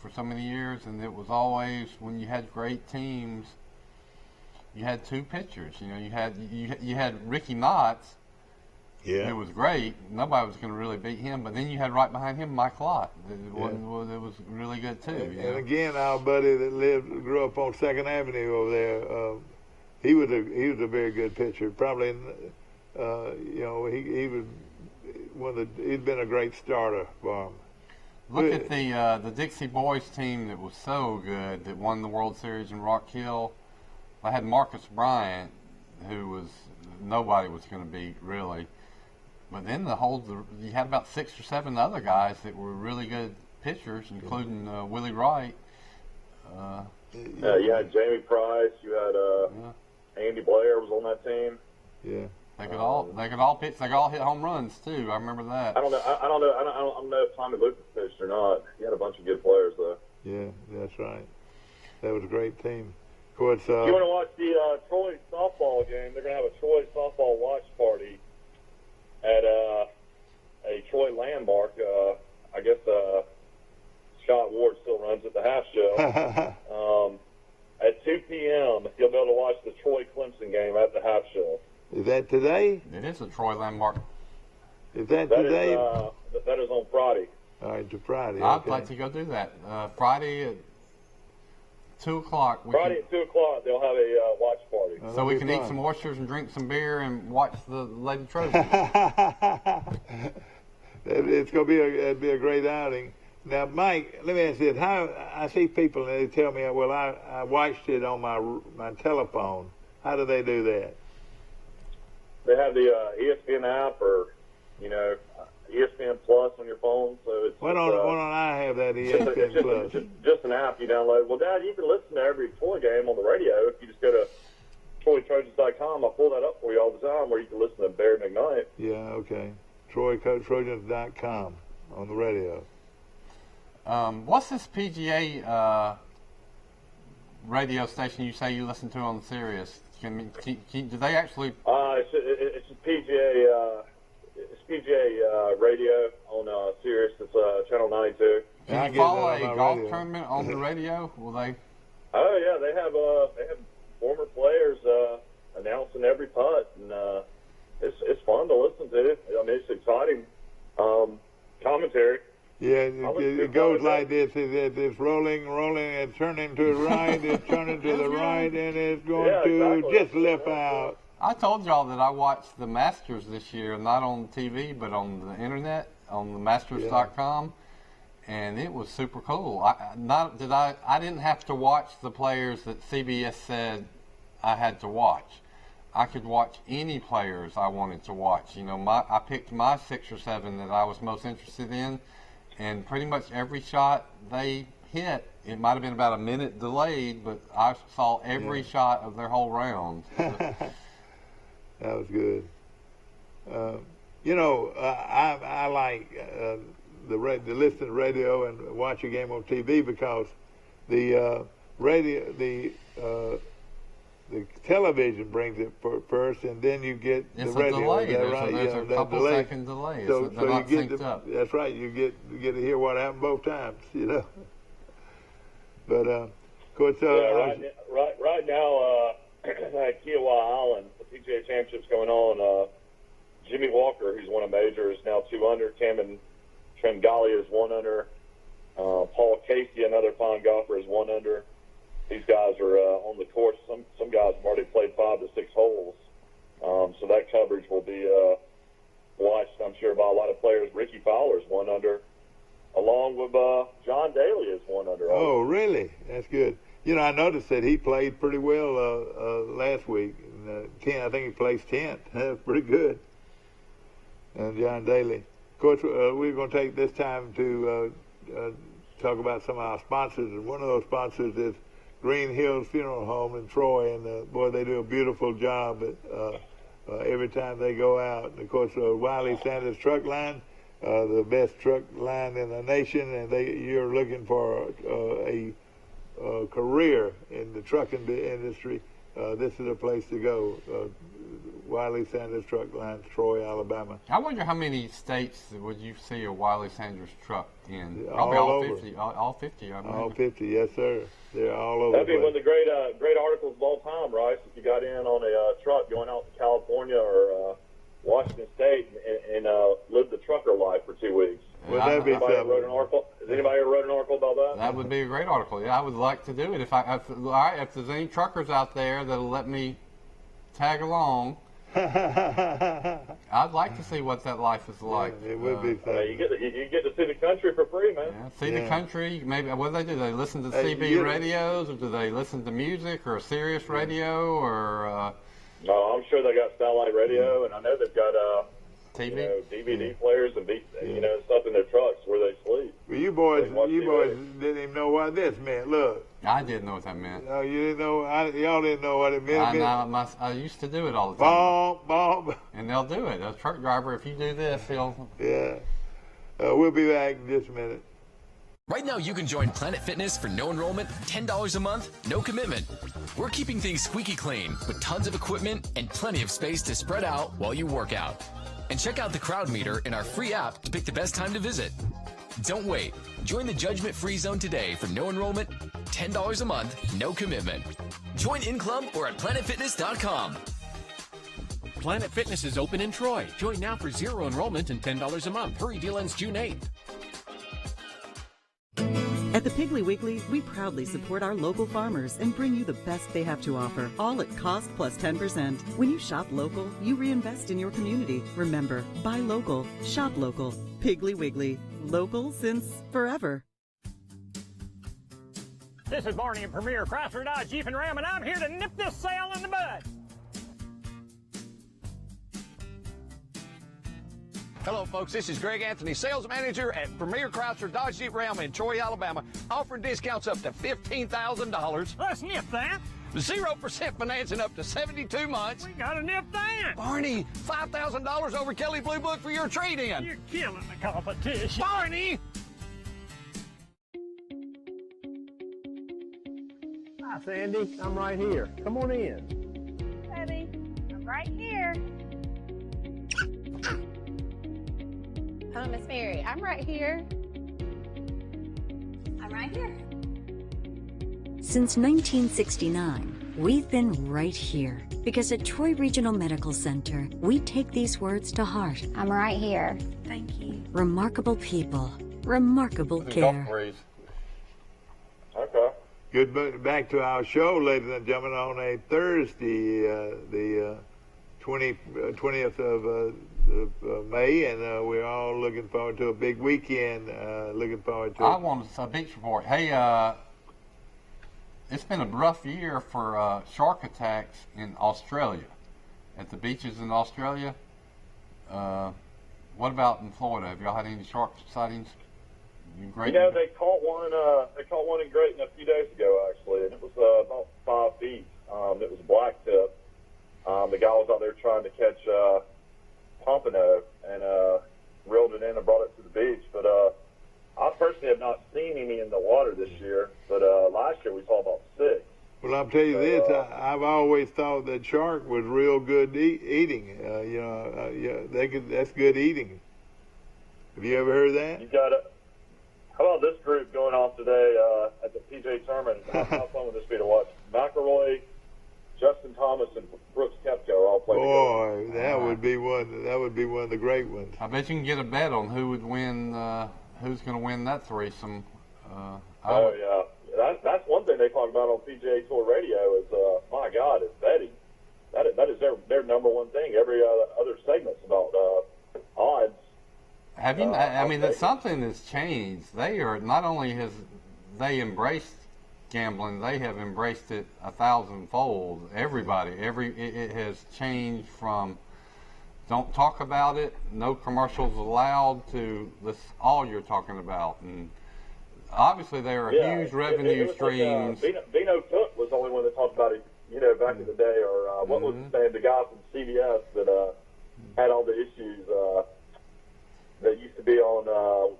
for so many years, and it was always when you had great teams, you had 2 pitchers. You had Ricky Knotts. Yeah. It was great. Nobody was going to really beat him. But then you had right behind him Mike Lott. It was really good, too. And again, our buddy that grew up on 2nd Avenue over there, he was a very good pitcher. Probably, he'd been a great starter for him. Look at the Dixie Boys team that was so good that won the World Series in Rock Hill. I had Marcus Bryant, who nobody was going to beat, really. But then you had about 6 or 7 other guys that were really good pitchers, including Willie Wright. You had Jamie Price. You had Andy Blair was on that team. Yeah. They could all pitch. They could all hit home runs too. I remember that. I don't know if Tommy Lucas pitched or not. He had a bunch of good players though. Yeah, that's right. That was a great team. Of course. You want to watch the Troy softball game? They're going to have a Troy softball watch party at a Troy landmark. I guess Scott Ward still runs at the half shell. At 2 p.m., you'll be able to watch the Troy Clemson game at the half shell. Is that today? It is a Troy landmark. Is that today? That is on Friday. All right, to Friday. I'd like to go do that. Friday at 2 o'clock. Friday at 2 o'clock, they'll have a watch party. So we can eat some oysters and drink some beer and watch the Lady Trojans. It's going to be a great outing. Now, Mike, let me ask you this. How I see people and they tell me, well, I watched it on my telephone. How do they do that? They have the ESPN app or, ESPN Plus on your phone. So it's why don't I have that ESPN Plus? Just an app you download. Well, Dad, you can listen to every Troy game on the radio if you just go to TroyTrojans.com. I pull that up for you all the time where you can listen to Barry McKnight. Yeah, okay. TroyTrojans.com on the radio. What's this PGA radio station you say you listen to on Sirius? Do they actually? It's PGA radio on Sirius. It's channel 92. Can you follow a golf tournament on the radio? Will they? Oh yeah, they have former players announcing every putt, and it's fun to listen to. I mean, it's exciting commentary. Yeah, it goes like this. It's rolling, and turning to the right. It's turning to the right, and it's going to just lip out. I told y'all that I watched the Masters this year, not on TV, but on the internet, on the Masters.com, and it was super cool. I didn't have to watch the players that CBS said I had to watch. I could watch any players I wanted to watch. You know, I picked my 6 or 7 that I was most interested in. And pretty much every shot they hit, it might have been about a minute delayed, but I saw every shot of their whole round. That was good. You know, I like to listen to radio and watch a game on TV because the television brings it first, and then you get the radio. There's a couple second delay. So they're not synced up. That's right. You get to hear what happened both times. You know. But of course, right now at Kiowa Island, the PGA Championship's going on. Jimmy Walker, who's won a major, is now 2 under. Cameron Tringali is 1 under. Paul Casey, another fine golfer, is 1 under. These guys are on the course. Some guys have already played 5 to 6 holes. So that coverage will be watched, I'm sure, by a lot of players. Ricky Fowler's 1 under, along with John Daly is 1 under. Oh, really? That's good. You know, I noticed that he played pretty well last week. I think he placed 10th. That's pretty good. And John Daly. Of course, we're going to take this time to talk about some of our sponsors. And one of those sponsors is Green Hills Funeral Home in Troy, and boy, they do a beautiful job every time they go out. And of course, Wiley Sanders Truck Line, the best truck line in the nation, and you're looking for a career in the trucking industry. This is a place to go. Wiley Sanders Truck Line, Troy, Alabama. I wonder how many states would you see a Wiley Sanders truck in? Probably all 50. All 50, I mean. All 50, yes, sir. They're all over. That'd be one of the great articles of all time, Rice, if you got in on a truck going out to California or Washington State and lived the trucker life for 2 weeks. Would that be something? Has anybody ever wrote an article about that? That would be a great article. Yeah, I would like to do it. If there's any truckers out there that'll let me tag along, I'd like to see what that life is like. Yeah, it would be fun. You get to see the country for free, man. Yeah, see the country. Maybe what do they do? They listen to CB radios, or do they listen to music or Sirius radio, or? No, I'm sure they got satellite radio, and I know they've got TV, DVD players and stuff in their trucks where they sleep. Well, you boys didn't even know what this meant. Look. I didn't know what that meant. No, you didn't know. Y'all didn't know what it meant. I used to do it all the time. Bomb. And they'll do it. A truck driver, if you do this, he'll. Yeah. We'll be back in just a minute. Right now, you can join Planet Fitness for no enrollment, $10 a month, no commitment. We're keeping things squeaky clean with tons of equipment and plenty of space to spread out while you work out. And check out the crowd meter in our free app to pick the best time to visit. Don't wait. Join the judgment-free zone today for no enrollment, $10 a month, no commitment. Join in club or at planetfitness.com. Planet Fitness is open in Troy. Join now for 0 enrollment and $10 a month. Hurry, deal ends June 8th. At the Piggly Wiggly, we proudly support our local farmers and bring you the best they have to offer, all at cost plus 10%. When you shop local, you reinvest in your community. Remember, buy local, shop local. Piggly Wiggly, local since forever. This is Barney in Premier Chrysler Dodge Jeep and Ram, and I'm here to nip this sale in the bud. Hello, folks. This is Greg Anthony, sales manager at Premier Chrysler Dodge Jeep Ram in Troy, Alabama, offering discounts up to $15,000. Let's nip that. 0% financing up to 72 months. We gotta nip that. Barney, $5,000 over Kelly Blue Book for your trade-in. You're killing the competition. Barney! Hi, Sandy. I'm right here. Come on in. Betty, I'm right here. Hello, Miss Mary. I'm right here. I'm right here. Since 1969, we've been right here because at Troy Regional Medical Center, we take these words to heart. I'm right here. Thank you. Remarkable people, remarkable care. Okay. Good. Back to our show, ladies and gentlemen, on a Thursday, the 20th of May, and we're all looking forward to a big weekend. Looking forward to. I want a beach report. Hey, it's been a rough year for shark attacks in Australia, at the beaches in Australia. What about in Florida? Have y'all had any shark sightings? You know, they caught one. They caught one in Grayton a few days ago, actually, and it was about 5 feet. It was blacktip. The guy was out there trying to catch pompano and reeled it in and brought it to the beach. But I personally have not seen any in the water this year. But last year we saw about 6. Well, I'll tell you this. I've always thought that shark was real good eating. That's good eating. Have you ever heard that? You got it. How about this group going off today at the P.J. Thurman? How fun would this be to watch? McElroy, Justin Thomas, and Brooks Koepka all play together. Boy, that would be one. That would be one of the great ones. I bet you can get a bet on who would win. Who's going to win that threesome? Yeah, that's one thing they talk about on PGA Tour Radio is, my God, is betting. That is their number one thing. Every other segment's about odds. Have you? I mean, that's something that's changed. They are not only has they embraced gambling, they have embraced it 1,000-fold. Everybody, it has changed from don't talk about it, no commercials allowed, to this all you're talking about. And obviously, there are huge revenue streams. Like, Bino Cook was the only one that talked about it, back in the day. Or what was his name? The guy from CBS that had all the issues. That used to be on,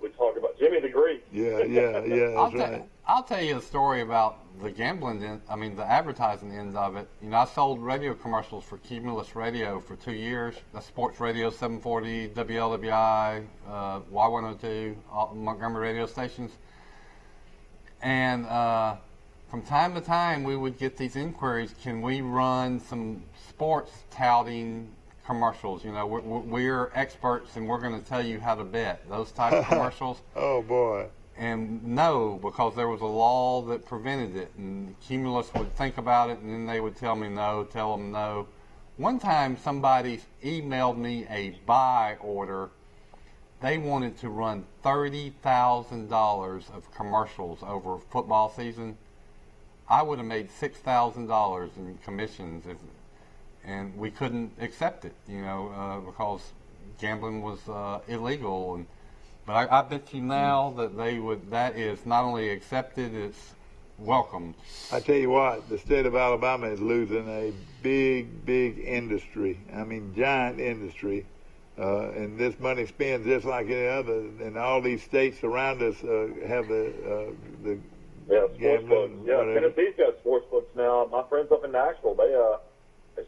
we talk about Jimmy the Greek. Yeah, that's right. I'll tell you a story about the gambling, the advertising end of it. I sold radio commercials for Cumulus Radio for 2 years. That's sports radio, 740, WLWI, Y102, all Montgomery radio stations. And from time to time, we would get these inquiries, can we run some sports touting commercials? We're experts and we're going to tell you how to bet. Those type of commercials. Oh boy. And no, because there was a law that prevented it, and Cumulus would think about it and then they would tell me no, tell them no. One time somebody emailed me a buy order. They wanted to run $30,000 of commercials over a football season. I would have made $6,000 in commissions and we couldn't accept it, because gambling was illegal. But I bet you now that that is not only accepted, it's welcomed. I tell you what, the state of Alabama is losing a big industry. I mean, giant industry. And this money spends just like any other. And all these states around us have the sports books. Yeah, Tennessee's got sports books now. My friends up in Nashville, they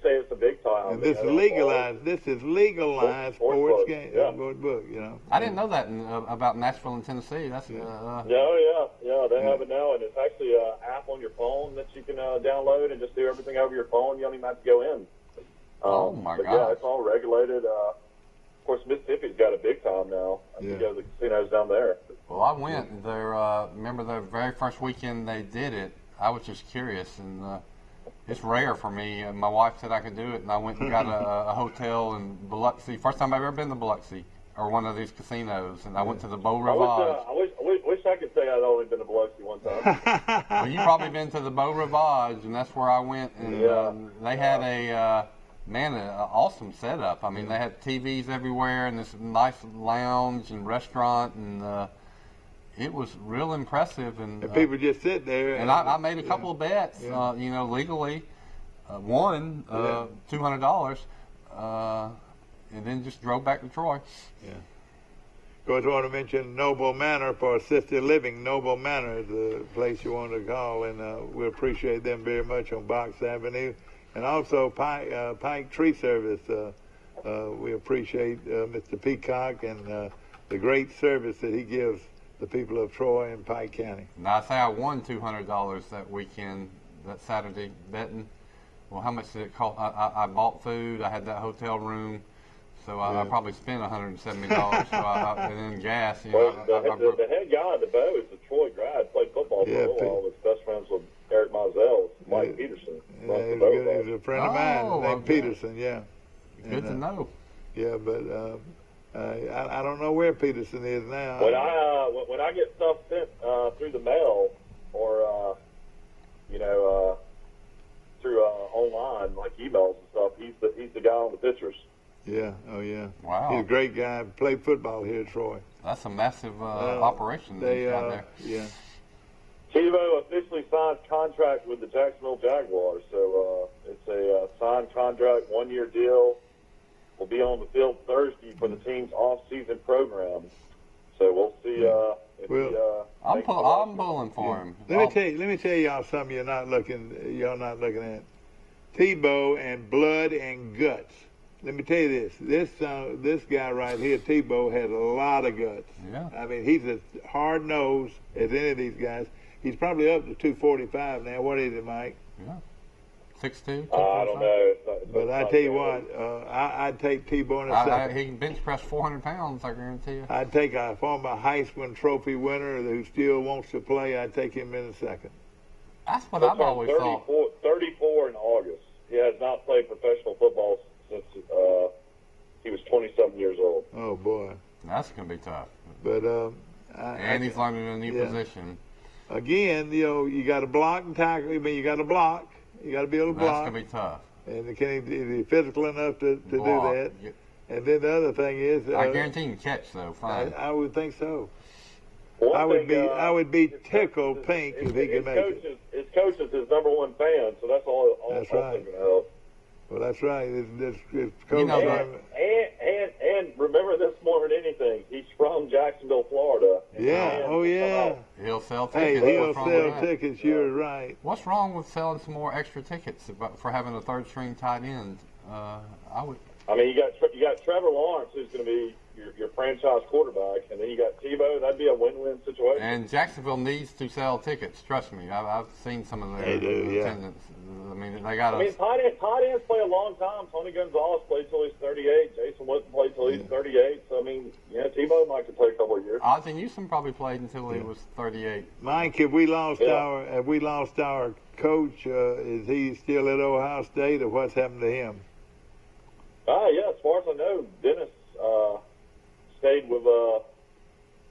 say it's a big time. And this is legalized. This is legalized sports game. Yeah. Book. I didn't know that about Nashville and Tennessee. That's They have it now, and it's actually an app on your phone that you can download and just do everything over your phone. You don't even have to go in. Oh my God! Yeah, it's all regulated. Of course, Mississippi's got it big time now. You go to the casinos down there. Well, I went there. Remember the very first weekend they did it? I was just curious, and it's rare for me. My wife said I could do it, and I went and got a hotel in Biloxi. First time I've ever been to Biloxi or one of these casinos, and I went to the Beau Rivage. I wish I could say I'd only been to Biloxi one time. Well, you've probably been to the Beau Rivage, and that's where I went. And they had an awesome setup. I mean, they had TVs everywhere and this nice lounge and restaurant, and it was real impressive. And people just sit there. And I made a couple of bets, legally. Won $200, and then just drove back to Troy. Yeah. Of course, I want to mention Noble Manor for assisted living. Noble Manor is the place you want to call, and we appreciate them very much on Box Avenue. And also Pike Tree Service. We appreciate Mr. Peacock and the great service that he gives the people of Troy and Pike County. Now, I say I won $200 that weekend, that Saturday betting. Well, how much did it cost? I bought food. I had that hotel room. So I probably spent $170, and then gas. You know, the head guy at the Bow is a Troy grad, played football for a while, was best friends with Eric Mizell, Mike Peterson. Yeah, he's a friend of mine named Peterson, yeah. Good to know. Yeah, but I don't know where Peterson is now. When I get stuff sent through the mail or through online like emails and stuff, he's the guy on the pictures. Yeah, oh yeah. Wow. He's a great guy. Played football here at Troy. That's a massive operation he's got there. Yeah. Tebow officially signed contract with the Jacksonville Jaguars, so it's a signed contract, 1-year deal. Will be on the field Thursday for the team's off-season program. So we'll see. I'm pulling for him. Let me tell y'all something you're not looking at. Tebow and blood and guts. Let me tell you this. This guy right here, Tebow, has a lot of guts. Yeah. I mean, he's as hard-nosed as any of these guys. He's probably up to 245 now. What is it, Mike? Yeah. 6'2", I don't know. But I tell you what, I'd take Tebow in a second. He can bench press 400 pounds, I guarantee you. I'd take a former Heisman Trophy winner who still wants to play. I'd take him in a second. That's what I've always thought. 34 in August. He has not played professional football since he was 27 years old. Oh, boy. That's going to be tough. But and he's learning a new position. Again, you got to block and tackle. I mean, you got to block. You got to be able to block. That's going to be tough. And is he physical enough to do that? And then the other thing is, I guarantee he can catch though. Fine. I would think so. I would be tickled pink if he could make it. His coach is his #1 fan, so that's all. That's right. Well, that's right. It's coach. And remember this more than anything. He's from Jacksonville, Florida. Yeah. Oh, yeah. He'll sell tickets. Hey, he'll sell tickets. You're right. What's wrong with selling some more extra tickets for having a third string tight end? I mean, you got Trevor Lawrence, who's going to be your franchise quarterback, and then you got Tebow. That'd be a win-win situation. And Jacksonville needs to sell tickets. Trust me, I've seen some of their attendance. I mean, they got. Tight ends play a long time. Tony Gonzalez played till he's 38. Jason Witten played till he's 38. So I mean, Tebow might could play a couple of years. Ozzie Newsome probably played until he was 38. Mike, have we lost our coach? Is he still at Ohio State, or what's happened to him? Yeah, as far as I know, Dennis stayed with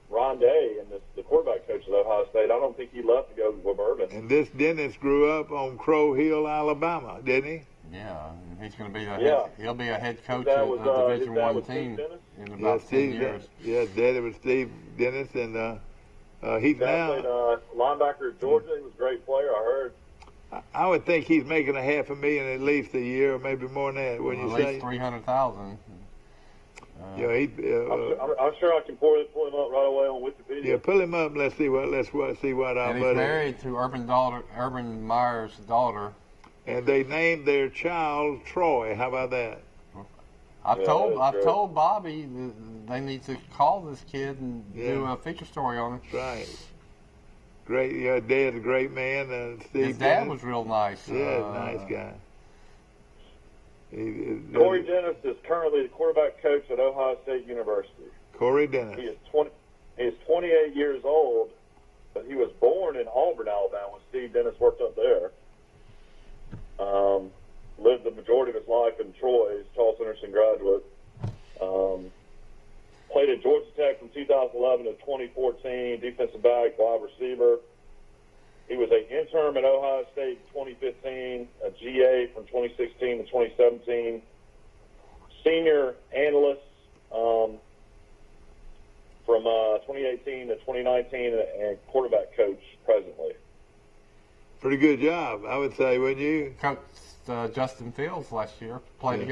Ron Day, and the quarterback coach at Ohio State. I don't think he left to go with Urban. And this Dennis grew up on Crow Hill, Alabama, didn't he? Yeah, he's going to be he'll be a head coach of a Division I team in about 10 years. Yeah, Daddy was Steve Dennis, and he's now played linebacker at Georgia. He was a great player, I heard. I would think he's making $500,000 at least a year, or maybe more than that. Wouldn't you say? At least $300,000. I'm sure I can pull him up right away on Wikipedia. Yeah, pull him up. Let's see what our and he's married to Urban Meyer's daughter. And they named their child Troy. How about that? I've told Bobby they need to call this kid and do a feature story on him. That's right. Great. Yeah, Dad's a great man. Steve His dad was real nice. Yeah, nice guy. Corey Dennis is currently the quarterback coach at Ohio State University. Corey Dennis. He is 28 years old, but he was born in Auburn, Alabama, when Steve Dennis worked up there. Lived the majority of his life in Troy. He's a Charles Henderson graduate. Played at Georgia Tech from 2011 to 2014, defensive back, wide receiver. He was an intern at Ohio State in 2015, a GA from 2016 to 2017, senior analyst from 2018 to 2019, and quarterback coach presently. Pretty good job, I would say, wouldn't you? Justin Fields last year. Played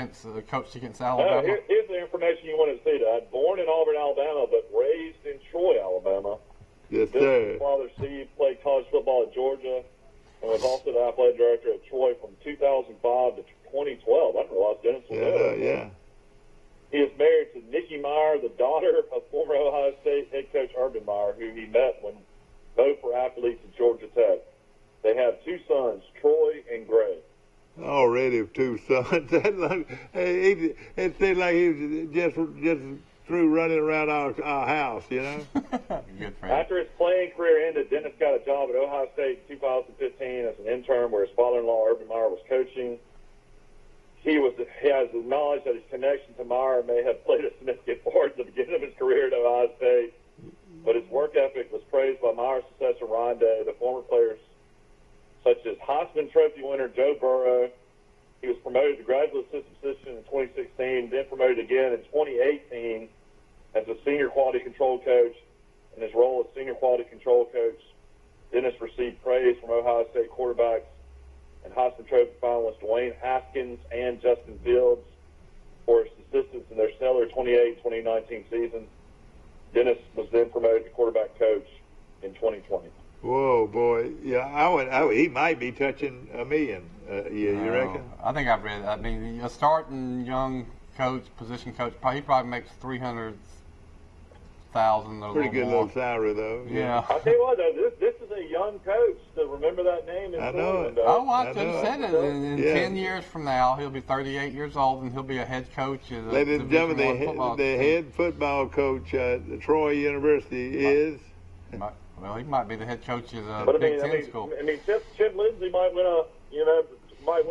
coached against Alabama. Here's the information you wanted to see, Dad. Born in Auburn, Alabama, but raised in Troy, Alabama. Yes, His sir. father, Steve, played college football at Georgia and was also the athletic director at Troy from 2005 to 2012. I didn't realize Dennis was there. Yeah. He is married to Nikki Meyer, the daughter of former Ohio State head coach Urban Meyer, who he met when both were athletes at Georgia Tech. They have 2 sons, Troy and Gray. Already 2 sons. It seemed like he was just through running around our house, you know. Good friend. After his playing career ended, Dennis got a job at Ohio State in 2015 as an intern where his father-in-law, Urban Meyer, was coaching. He has acknowledged that his connection to Meyer may have played a significant part at the beginning of his career at Ohio State, but his work ethic was praised by Meyer's successor, Ryan Day, the former players such as Heisman Trophy winner Joe Burrow. He was promoted to graduate assistant position in 2016, then promoted again in 2018 as a senior quality control coach. In his role as senior quality control coach, Dennis received praise from Ohio State quarterbacks and Heisman Trophy finalists Dwayne Haskins and Justin Fields for his assistance in their stellar 2019 season. Dennis was then promoted to quarterback coach in 2020. Whoa, boy! Yeah, he might be touching $1 million. You reckon? I think I've read. I mean, a starting young coach, position coach, he probably makes $300,000. Pretty good little salary, though. Yeah. I tell you what, though, this is a young coach. To remember that name. I know it. I just said it. In 10 years from now, he'll be 38 years old, and he'll be a head coach at Ladies and gentlemen, the head football coach at Troy University is. Well, he might be the head coach at a But Big Ten school. I mean, Chip Lindsey might win like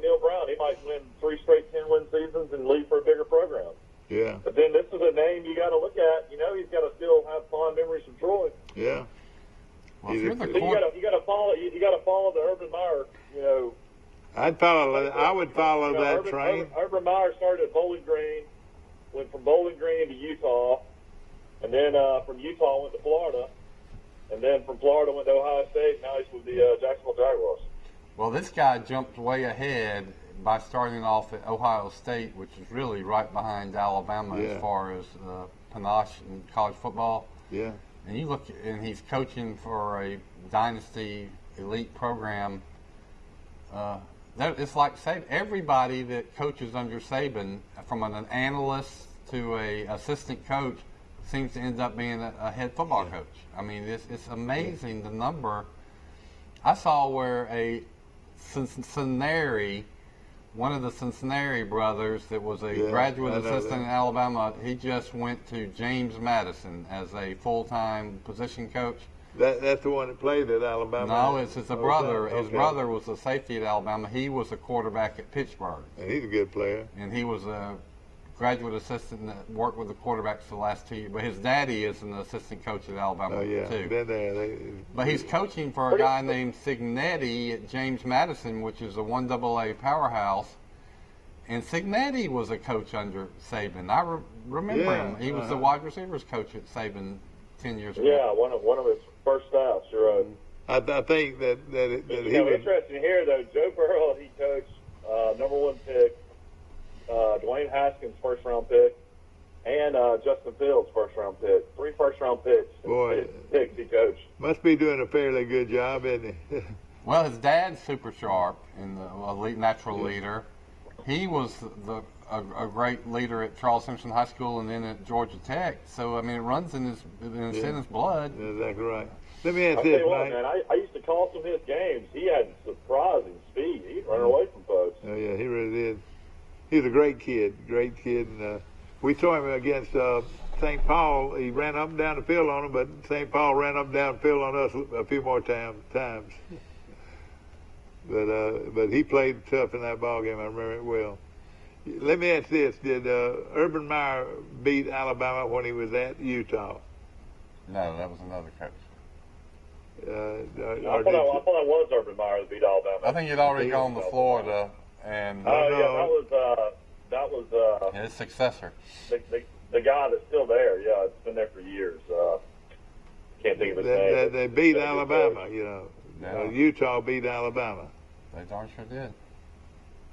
Neil Brown. He might win 3 straight 10-win seasons and leave for a bigger program. Yeah. But then this is a name you got to look at. You know, he's got to still have fond memories of Troy. Yeah. Well, you got to follow. You got to follow the Urban Meyer. You know. I would follow that train. Urban Meyer started at Bowling Green, went from Bowling Green to Utah, and then from Utah went to Florida. And then from Florida went to Ohio State. Now he's with the Jacksonville Jaguars. Well, this guy jumped way ahead by starting off at Ohio State, which is really right behind Alabama as far as panache in college football. Yeah. And you look, and he's coaching for a dynasty elite program. It's like everybody that coaches under Saban, from an analyst to a assistant coach, seems to end up being a head football coach. I mean, it's amazing the number. I saw where one of the Cincinnati brothers that was a graduate assistant in Alabama, he just went to James Madison as a full-time position coach. That's the one that played at Alabama? No, it's his brother. His brother was a safety at Alabama. He was a quarterback at Pittsburgh. And he's a good player. And he was a graduate assistant that worked with the quarterbacks the last 2 years. But his daddy is an assistant coach at Alabama, too. Been there. But he's coaching for a guy named Cignetti at James Madison, which is a 1AA powerhouse. And Cignetti was a coach under Saban. I remember him. He was the wide receivers coach at Saban 10 years ago. Yeah, one of his first staffs. You're right. I think that he was interesting here, though. Joe Burrow, he coached #1 pick. Dwayne Haskins, first-round pick, and Justin Fields, first-round pick. 3 first-round picks. Picks he coached. Must be doing a fairly good job, isn't he? Well, his dad's super sharp and a elite natural leader. He was a great leader at Charles Simpson High School and then at Georgia Tech. So, I mean, it runs in his blood. That's exactly right. Let me ask I'll this, tell you what, man, I used to call some of his games. He had surprising speed. He'd run away from folks. Oh, yeah, he really did. He's a great kid. And, we saw him against St. Paul. He ran up and down the field on him, but St. Paul ran up and down the field on us a few more times. But he played tough in that ball game. I remember it well. Let me ask this: did Urban Meyer beat Alabama when he was at Utah? No, that was another coach. I thought it was Urban Meyer that beat Alabama. I think he'd already gone to Florida, and that was his successor. The guy that's still there. Yeah, it's been there for years. Can't think of his name. They beat Alabama. You know, Utah beat Alabama. They darn sure did.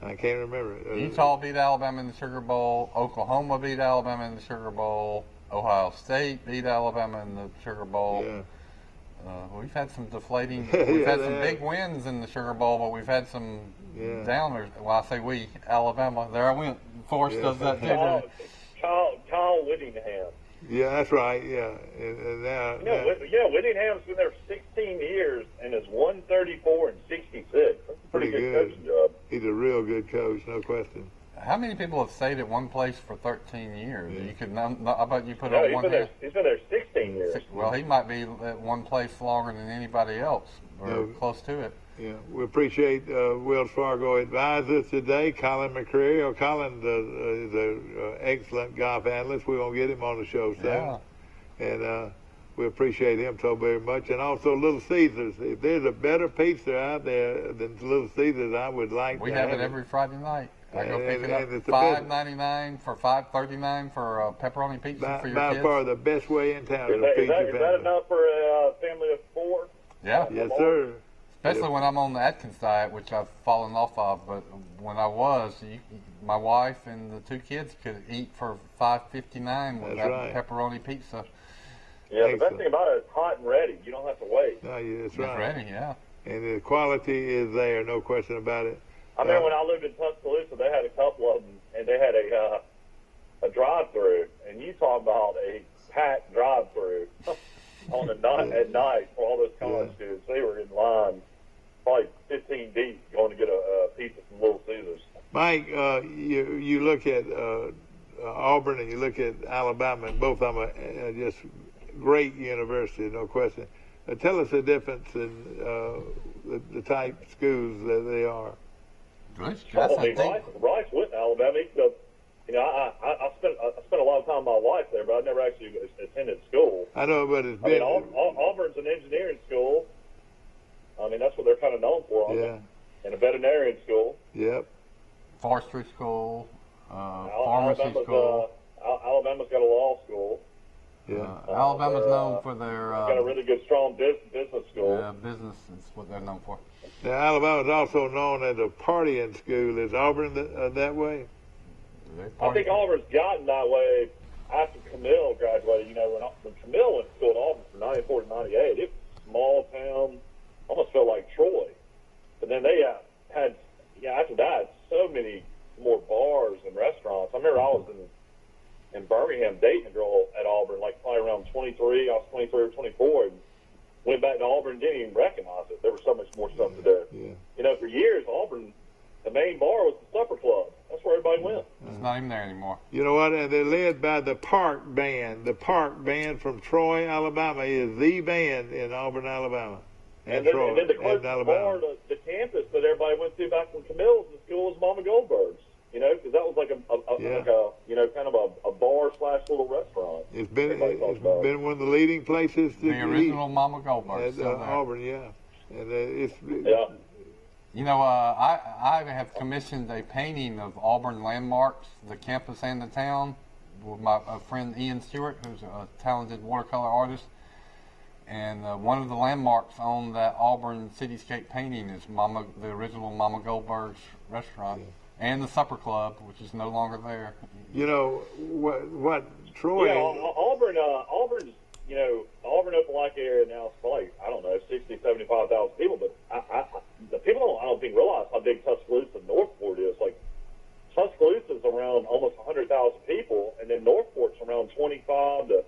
I can't remember it. Utah beat Alabama in the Sugar Bowl. Oklahoma beat Alabama in the Sugar Bowl. Ohio State beat Alabama in the Sugar Bowl. Yeah. We've had some deflating. We've had some big wins in the Sugar Bowl, but we've had some downers. Well, I say we, Alabama. There I went. Forrest does that too. Kyle Whittingham. Yeah, that's right. Yeah, and now, Whittingham's been there 16 years and is 134 and 66. That's a pretty good coaching job. He's a real good coach, no question. How many people have stayed at one place for 13 years? You could. I bet you put up one hand. He's been there 16 years. Well, he might be at one place longer than anybody else, or close to it. Yeah, we appreciate Wells Fargo advisors today, Colin McCreary. Colin is an excellent golf analyst. We're going to get him on the show soon. Yeah. And we appreciate him so very much. And also Little Caesars. If there's a better pizza out there than Little Caesars, I would like we to have it every Friday night. I go pick it up. $5.99 for $5.39 for a pepperoni pizza for your kids. By far the best way in town. Is that enough for a family of 4? Yeah. Yes, sir. Especially when I'm on the Atkins diet, which I've fallen off of. But when I was, my wife and the 2 kids could eat for $5.59 with that pepperoni pizza. Yeah, the best thing about it is hot and ready. You don't have to wait. No, yeah, that's It's right. ready, yeah. And the quality is there, no question about it. I remember when I lived in Tuscaloosa, they had a couple of them, and they had a drive-through, and you talk about a packed drive-through at night for all those college students. They were in line, probably 15 deep, going to get a pizza from Little Caesars. Mike, you look at Auburn and you look at Alabama, and both of them are just great universities, no question. Tell us the difference in the type schools that they are. Rice went to Alabama. I spent a lot of time with my wife there, but I never actually attended school. I know, but it's been. Auburn's an engineering school. I mean, that's what they're kind of known for. And a veterinarian school. Yep. Forestry school. Pharmacy school. Alabama's got a law school. Yeah. Alabama's known for their. Got a really good, strong business school. Yeah, business is what they're known for. Now, Alabama's also known as a partying school. Is Auburn that way? I think Auburn's gotten that way after Camille graduated. When Camille went to school at Auburn from 94 to 98, it was a small town, almost felt like Troy. But then they had, after that, so many more bars and restaurants. I remember I was in Birmingham dating a girl at Auburn, like probably around 23. I was 23 or 24, and went back to Auburn and didn't even recognize it. There was so much more stuff to do. Yeah. For years, Auburn, the main bar was the supper club. That's where everybody went. It's not even there anymore. You know what? And they're led by the Park Band. The Park Band from Troy, Alabama, is the band in Auburn, Alabama. And then the closest bar to the campus that everybody went to back from Camille's in school was Mama Goldberg's. Because that was like kind of a bar / little restaurant. It's been one of the leading places to the original Mama Goldberg's at Auburn, yeah. And it's I have commissioned a painting of Auburn landmarks, the campus and the town, with my friend Ian Stewart, who's a talented watercolor artist. And one of the landmarks on that Auburn cityscape painting is the original Mama Goldberg's restaurant. Yeah. And the supper club, which is no longer there. What Troy? Yeah, Auburn's, Auburn Opelika area now is probably, 60, 75,000 people. But the people I don't think realize how big Tuscaloosa and Northport is. Like Tuscaloosa's around almost 100,000 people, and then Northport's around 25 to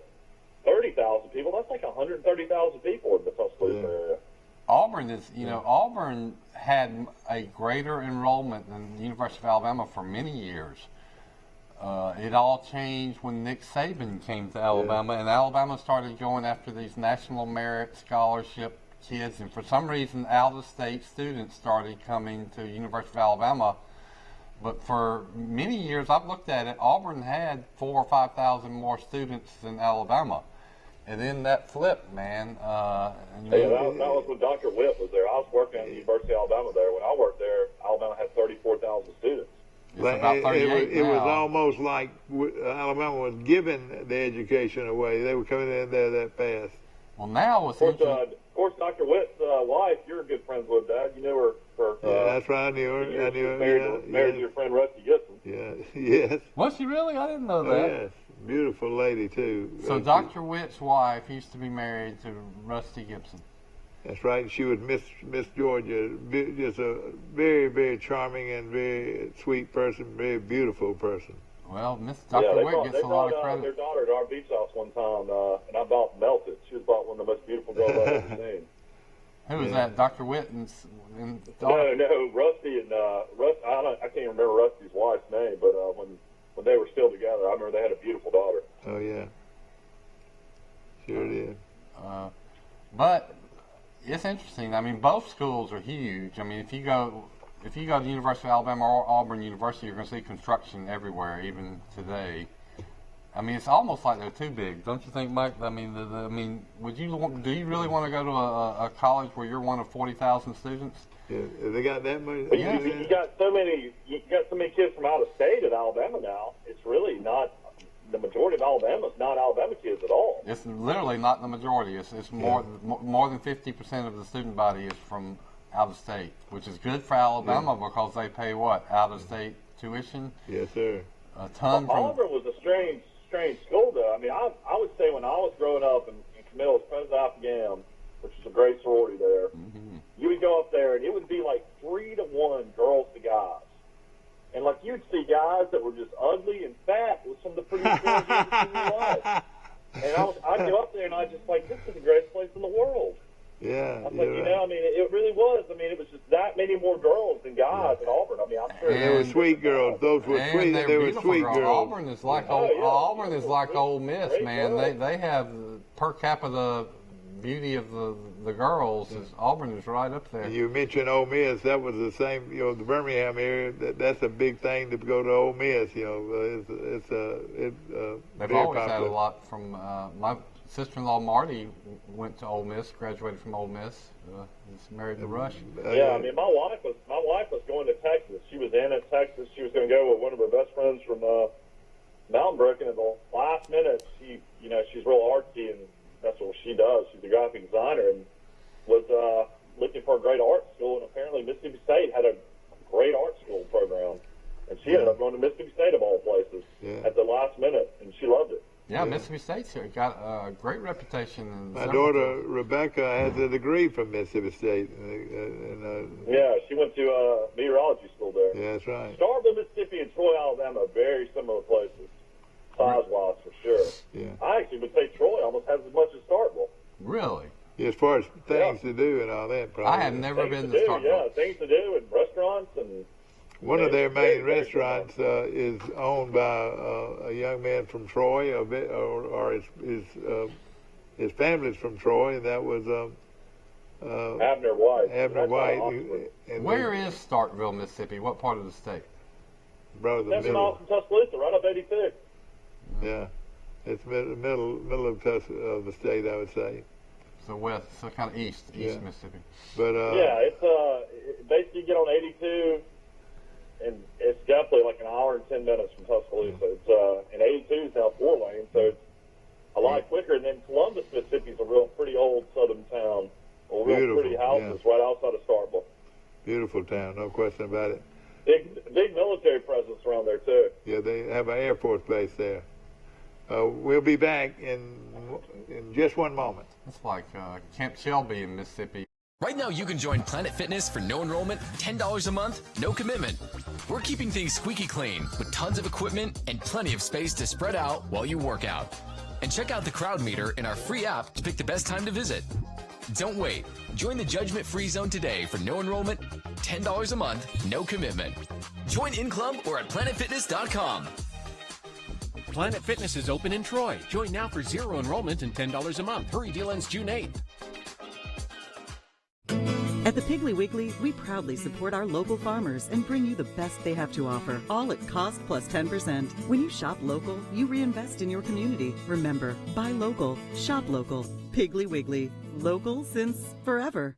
30,000 people. That's like 130,000 people in the Tuscaloosa area. Auburn is, Auburn had a greater enrollment than the University of Alabama for many years. It all changed when Nick Saban came to Alabama, and Alabama started going after these national merit scholarship kids, and for some reason, out-of-state students started coming to University of Alabama. But for many years, I've looked at it, Auburn had 4,000 or 5,000 more students than Alabama. And then that flipped, man. That was when Dr. Whip was there. I was working at the University of Alabama there. When I worked there, Alabama had 34,000 students. It was almost like Alabama was giving the education away. They were coming in there that fast. Well, now of course, Dr. Whip's wife, you're good friends with that. You knew her photographer. Yeah, that's right. I knew her. I knew her. Married to your friend Rusty Gibson. Yeah. Yes. Was she really? I didn't know Oh, that. yes. Beautiful lady too. So Dr. Witt's wife used to be married to Rusty Gibson. That's right. She was Miss Georgia. Just a very, very charming and very sweet person. Very beautiful person. Well, Dr. Witt gets a lot of credit. Their daughter to our beach house one time, and I about melted. She was about one of the most beautiful girls I've ever seen. Who was that? Dr. Witt and No, Rusty and I can't remember Rusty's wife's name, but when they were still together, I remember they had a beautiful daughter. Oh yeah, sure did. But it's interesting. I mean, both schools are huge. I mean, if you go to the University of Alabama or Auburn University, you're going to see construction everywhere, even today. I mean, it's almost like they're too big, don't you think, Mike? I mean, do you really want to go to a college where you're one of 40,000 students? Yeah, they got that much. But you got so many kids from out of state at Alabama now. It's really not the majority of Alabama's not Alabama kids at all. It's literally not the majority. It's more than 50% of the student body is from out of state, which is good for Alabama because they pay what, out of state tuition? Yes, sir. A ton. Auburn was a strange school, though. I mean, I would say when I was growing up in Camille was President Alpha Gam, which is a great sorority there, you would go up there and it would be like 3-to-1 girls to guys. And like you'd see guys that were just ugly and fat with some of the prettiest girls you've ever seen in your life. And I'd go up there and I'd just like, this is the greatest place in the world. Yeah. I was like, you know, I mean, it really was. I mean, it was just that many more girls than guys at Auburn. I mean, I'm sure they were sweet girls. Those were sweet. They were sweet girls. Auburn is like Auburn is like Ole Miss, man. They have per capita beauty of the girls. Auburn is right up there. You mentioned Ole Miss. That was the same. You know, the Birmingham area. That's a big thing to go to Ole Miss. You know, they've always popular. Had a lot from my sister-in-law Marty went to Ole Miss, graduated from Ole Miss. He's married to Rush. Yeah, I mean, my wife was going to Texas. She was in at Texas. She was going to go with one of her best friends from Mountain Brook, and at the last minute, she's real artsy, and that's what she does. She's a graphic designer, and was looking for a great art school, and apparently Mississippi State had a great art school program, and she ended up going to Mississippi State of all places at the last minute, and she loved it. Yeah, Mississippi State's got a great reputation. My daughter Rebecca has a degree from Mississippi State. Yeah, she went to meteorology school there. Yeah, that's right. Starkville, Mississippi, and Troy, Alabama are very similar places, size-wise for sure. Yeah. I actually would say Troy almost has as much as Starkville. Really? Yeah, as far as things to do and all that, probably. I have never been to Starkville. Yeah, things to do and restaurants and. One of their main restaurants is owned by a young man from Troy, or his family's from Troy, and that was Abner White. Abner White. Where is Starkville, Mississippi? What part of the state? Bro, the 7 miles from Tuscaloosa, right up 86. Yeah, it's middle of the state, I would say. So west, so kind of east Mississippi. But it's basically you get on 82. And it's definitely like an hour and 10 minutes from Tuscaloosa. It's and 82 is now 4 lanes, so it's a lot quicker. And then Columbus, Mississippi is a real pretty old southern town, with real pretty houses right outside of Starkville. Beautiful town, no question about it. Big military presence around there too. Yeah, they have an Air Force base there. We'll be back in just one moment. It's like Camp Shelby in Mississippi. Right now, you can join Planet Fitness for no enrollment, $10 a month, no commitment. We're keeping things squeaky clean with tons of equipment and plenty of space to spread out while you work out. And check out the crowd meter in our free app to pick the best time to visit. Don't wait. Join the judgment-free zone today for no enrollment, $10 a month, no commitment. Join in club or at planetfitness.com. Planet Fitness is open in Troy. Join now for $0 enrollment and $10 a month. Hurry, deal ends June 8th. At the Piggly Wiggly, we proudly support our local farmers and bring you the best they have to offer, all at cost plus 10%. When you shop local, you reinvest in your community. Remember, buy local, shop local. Piggly Wiggly, local since forever.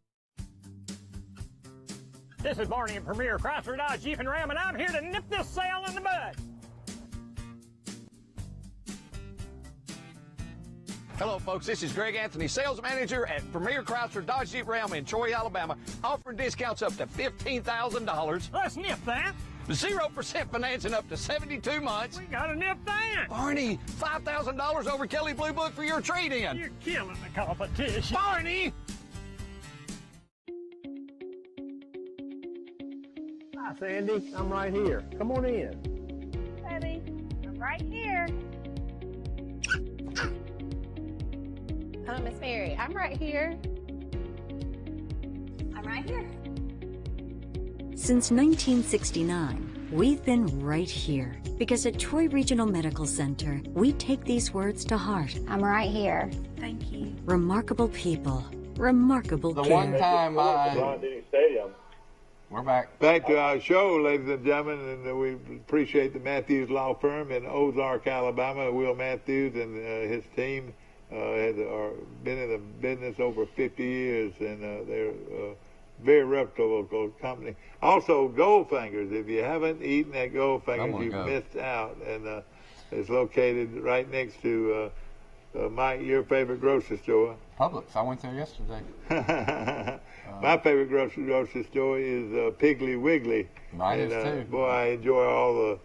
This is Barney at Premier Chrysler Dodge Jeep and Ram, and I'm here to nip this sale in the bud. Hello, folks. This is Greg Anthony, sales manager at Premier Chrysler Dodge Jeep Ram in Troy, Alabama, offering discounts up to $15,000. Let's nip that. 0% financing up to 72 months. We got to nip that. Barney, $5,000 over Kelly Blue Book for your trade-in. You're killing the competition. Barney! Hi, Sandy. I'm right here. Come on in. Eddie, I'm right here. Hello, Miss Mary. I'm right here. I'm right here. Since 1969, we've been right here because at Troy Regional Medical Center, we take these words to heart. I'm right here. Thank you. Remarkable people, remarkable The care. one time Stadium. We're back. Back to our show, ladies and gentlemen, and we appreciate the Matthews Law Firm in Ozark, Alabama. Will Matthews and his team are been in the business over 50 years, and they're very reputable company. Also, Goldfingers. If you haven't eaten at Goldfingers, you've missed out. And it's located right next to Mike, your favorite grocery store. Publix. I went there yesterday. My favorite grocery store is Piggly Wiggly. Mine is too. Boy, I enjoy all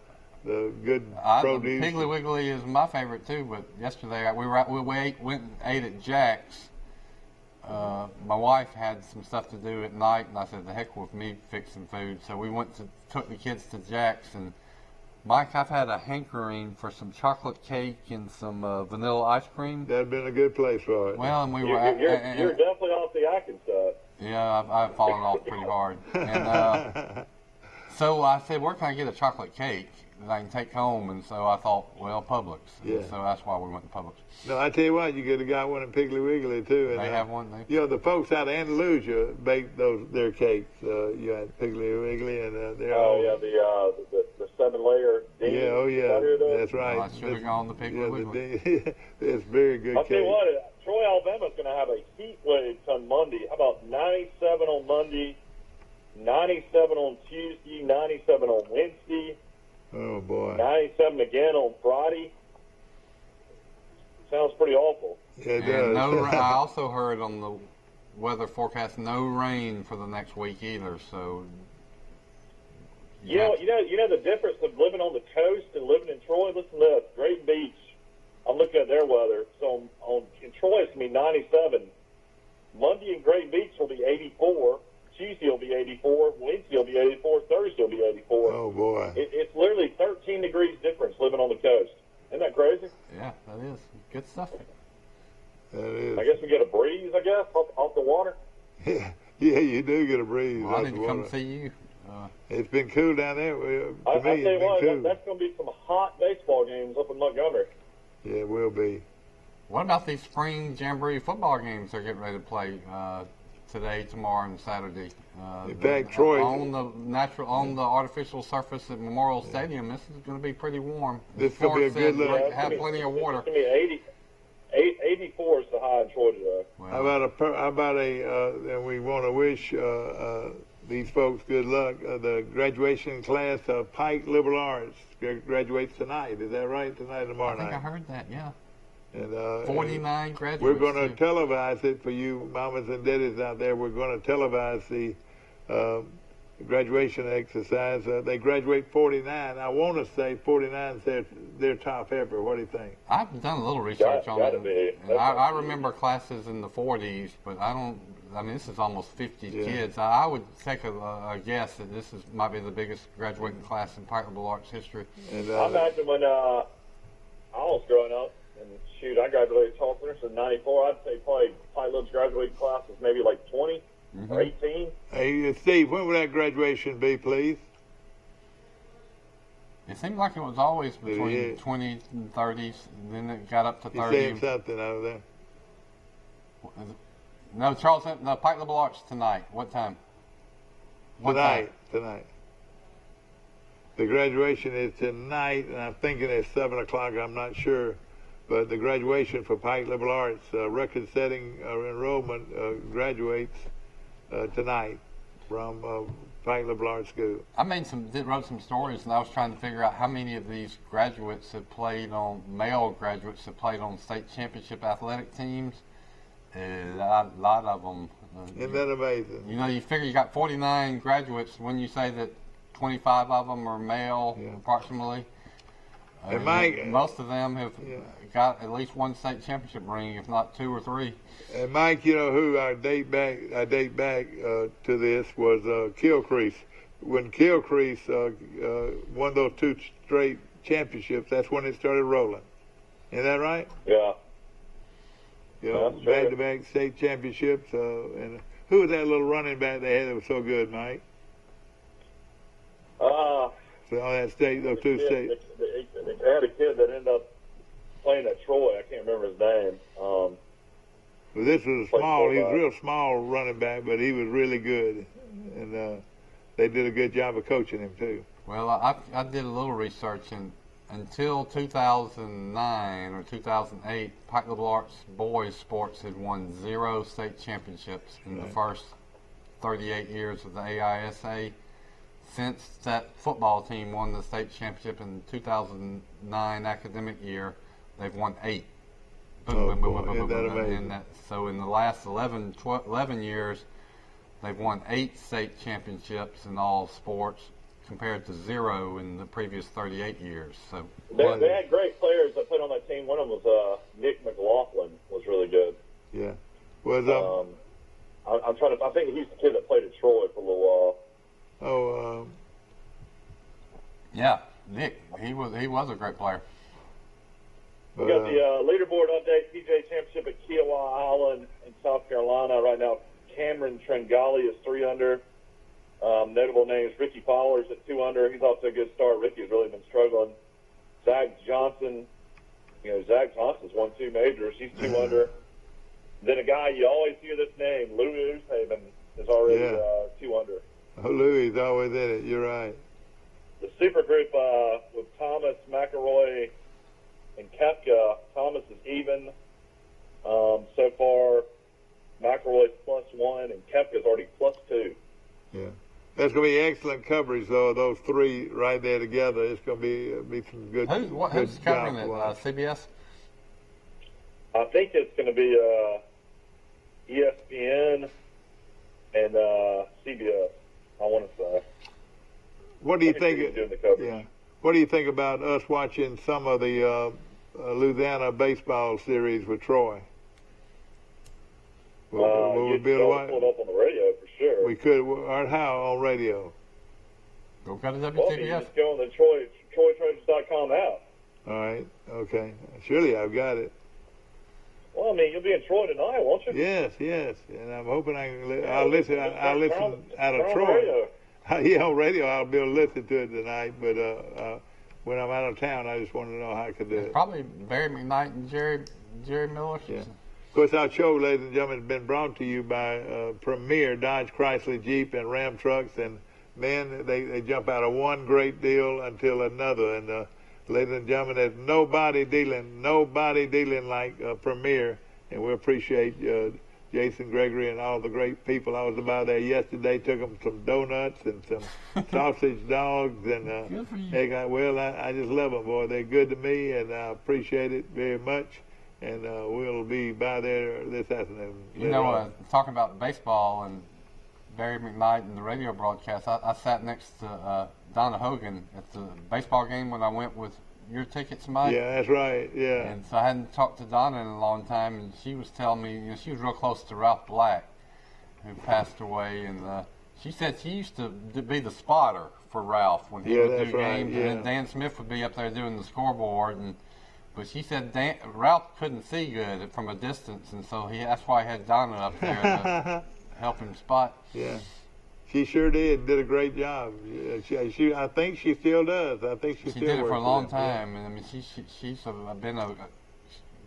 the good produce. Piggly Wiggly is my favorite too. But yesterday we went and ate at Jack's. My wife had some stuff to do at night, and I said, "The heck with me fixing food." So we took the kids to Jack's, and Mike, I've had a hankering for some chocolate cake and some vanilla ice cream. That'd been a good place for it. Well, and You're definitely off the Atkins side. Yeah, I've fallen off pretty hard. And so I said, "Where can I get a chocolate cake that I can take home?" And so I thought, well, Publix. Yeah. And so that's why we went to Publix. No, I tell you what, you could have got one at Piggly Wiggly too. And, They have one. You know, the folks out of Andalusia bake their cakes. You had Piggly Wiggly, and they're the 7-layer. Yeah, oh yeah, that's right. Well, I should have gone to Piggly Wiggly. It's very good I'll cake. tell you what, Troy, Alabama's going to have a heat wave on Monday. How about 97 on Monday, 97 on Tuesday, 97 on Wednesday. Oh boy. 97 again on Friday. Sounds pretty awful. Yeah, it does. I also heard on the weather forecast no rain for the next week either. So You know the difference of living on the coast and living in Troy. Listen to this, Great Beach. I'm looking at their weather. So in Troy, it's going to be 97. Monday in Great Beach will be 84. Tuesday will be 84. Wednesday will be 84. Thursday will be 84. Oh boy. It's literally 13 degrees difference living on the coast. Isn't that crazy? Yeah, that is good stuff. That is. I guess we get a breeze. I guess off the water. Yeah, you do get a breeze. Well, I off need the to come water. see you. It's been cool down there. I'll tell you what, cool. that's going to be some hot baseball games up in Montgomery. Yeah, it will be. What about these spring jamboree football games they're getting ready to play today, tomorrow, and Saturday? In fact, Troy on the artificial surface at Memorial Stadium, this is going to be pretty warm. This could be a good look. Have plenty of water. It's going to be 84 is the high in Troy today. And we want to wish these folks good luck. The graduation class of Pike Liberal Arts graduates tonight. Is that right? Tonight, tomorrow night. I think I heard that. Yeah. And 49 graduates. We're going to televise it for you mamas and daddies out there. We're going to televise the graduation exercise. They graduate 49. I want to say 49 is their top ever. What do you think? I've done a little research on it. I remember classes in the 40s, but this is almost 50 kids. I would take a guess that this might be the biggest graduating class in Pike Liberal Arts history. And, I imagine when I was growing up, and shoot, I graduated Tulsa in '94. I'd say probably Pike Liberal's graduating class was maybe like 20 or 18. Hey, Steve, when will that graduation be, please? It seemed like it was always between 20s and 30s, and then it got up to 30. You're saying something over there. No, Charles, the Pike Liberal Arts tonight. What time? Tonight. The graduation is tonight, and I'm thinking it's 7 o'clock. I'm not sure. But the graduation for Pike Liberal Arts, record-setting enrollment graduates tonight from Frank LeBlanc School. I wrote some stories, and I was trying to figure out how many of these graduates have played on, male graduates have played on state championship athletic teams. A lot of them. Isn't that amazing? You know, you figure you got 49 graduates when you say that 25 of them are male, approximately. And Mike, most of them have got at least one state championship ring, if not 2 or 3. And Mike, you know who I date back to this was Gilcrease. When Gilcrease won those 2 straight championships, that's when it started rolling. Isn't that right? Yeah. You know, back-to-back state championships. And who was that little running back they had that was so good, Mike? So all that state, those 2 states. They had a kid that ended up playing at Troy. I can't remember his name. Well, this was he was a real small running back, but he was really good. And they did a good job of coaching him, too. Well, I did a little research, and until 2009 or 2008, Pike LeBlanc's boys sports had won 0 state championships in the first 38 years of the AISA. Since that football team won the state championship in 2009 academic year, they've won 8. Isn't that amazing? So in the last 11 years, they've won 8 state championships in all sports, compared to 0 in the previous 38 years. So they had great players that played on that team. One of them was Nick McLaughlin, was really good. Yeah. I'm trying to. I think he's the kid that played at Troy for a little while. Yeah, Nick. He was a great player. We got the leaderboard update. PGA Championship at Kiowa Island in South Carolina right now. Cameron Tringali is 3 under. Notable names: Ricky Fowler's at 2 under. He's off to a good start. Ricky's really been struggling. Zach Johnson. Zach Johnson's won 2 majors. He's 2 under. Then a guy you always hear this name, Louis Oosthaven, is already 2 under. Oh, Louis is always in it. You're right. The super group with Thomas, McElroy, and Koepka. Thomas is even so far. McElroy's +1, and Koepka's already +2. Yeah. That's going to be excellent coverage, though, those 3 right there together. It's going to be some good Who's covering it? CBS? I think it's going to be ESPN and CBS, I want to say. What do you think? What do you think about us watching some of the Louisiana baseball series with Troy? You'd be able to pull it up on the radio for sure. We could. How on radio? Go to WTBF. Well, you just go on the TroyTrojans.com app. All right. Okay. Surely I've got it. Well, I mean, you'll be in Troy tonight, won't you? Yes. And I'm hoping I'll listen out of Troy. Yeah, on radio I'll be able to listen to it tonight. But when I'm out of town, I just want to know how I could do it. Probably Barry McKnight and Jerry Miller. Yeah. Of course, our show, ladies and gentlemen, has been brought to you by Premier Dodge, Chrysler, Jeep, and Ram trucks. And man, they jump out of one great deal until another. And ladies and gentlemen, there's nobody dealing like Premier. And we appreciate Jason Gregory and all the great people. I was about there yesterday, took them some donuts and some sausage dogs. And I just love them, boy. They're good to me, and I appreciate it very much. And we'll be by there this afternoon. Talking about baseball and Barry McKnight and the radio broadcast, I sat next to Donna Hogan at the baseball game when I went with your tickets, Mike. Yeah, that's right, yeah. And so I hadn't talked to Donna in a long time, and she was telling me, she was real close to Ralph Black, who passed away, and she said she used to be the spotter for Ralph when he would do games, and then Dan Smith would be up there doing the scoreboard, but she said Ralph couldn't see good from a distance, and so that's why he had Donna up there to help him spot. Yeah, she sure did a great job. I think she still does. I think she still did it for a long time. And I mean, she's been a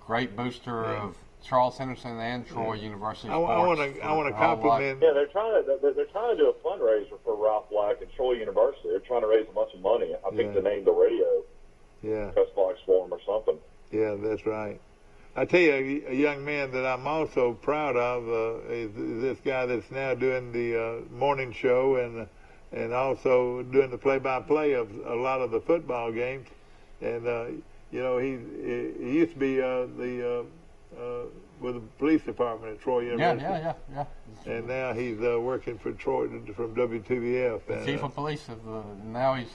great booster of Charles Henderson and Troy University. I want to compliment. Yeah, they're trying to do a fundraiser for Ralph Black at Troy University. They're trying to raise a bunch of money. I think to name the radio. Yeah. Black's Forum or something. Yeah, that's right. I tell you, a young man that I'm also proud of is this guy that's now doing the morning show, and and also doing the play-by-play of a lot of the football games. And you know, he used to be with the police department at Troy University. Yeah. And now he's working for Troy from WTVF. The chief of police now he's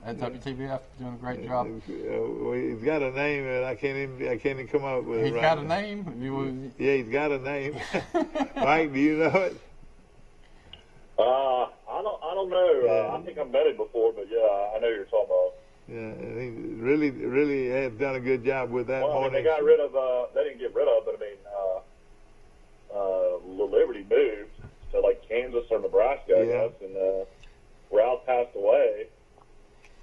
at WTVF doing a great job. Well, he's got a name, and I can't even come up with it. He's right got now. a name. Yeah, he's got a name. Mike, do you know it? I don't know. I think I've met him before, but yeah, I know who you're talking about. Yeah, and he really has done a good job with that morning. They got rid of. They didn't get rid of, but I mean, Liberty moved to like Kansas or Nebraska, I guess, and Ralph passed away.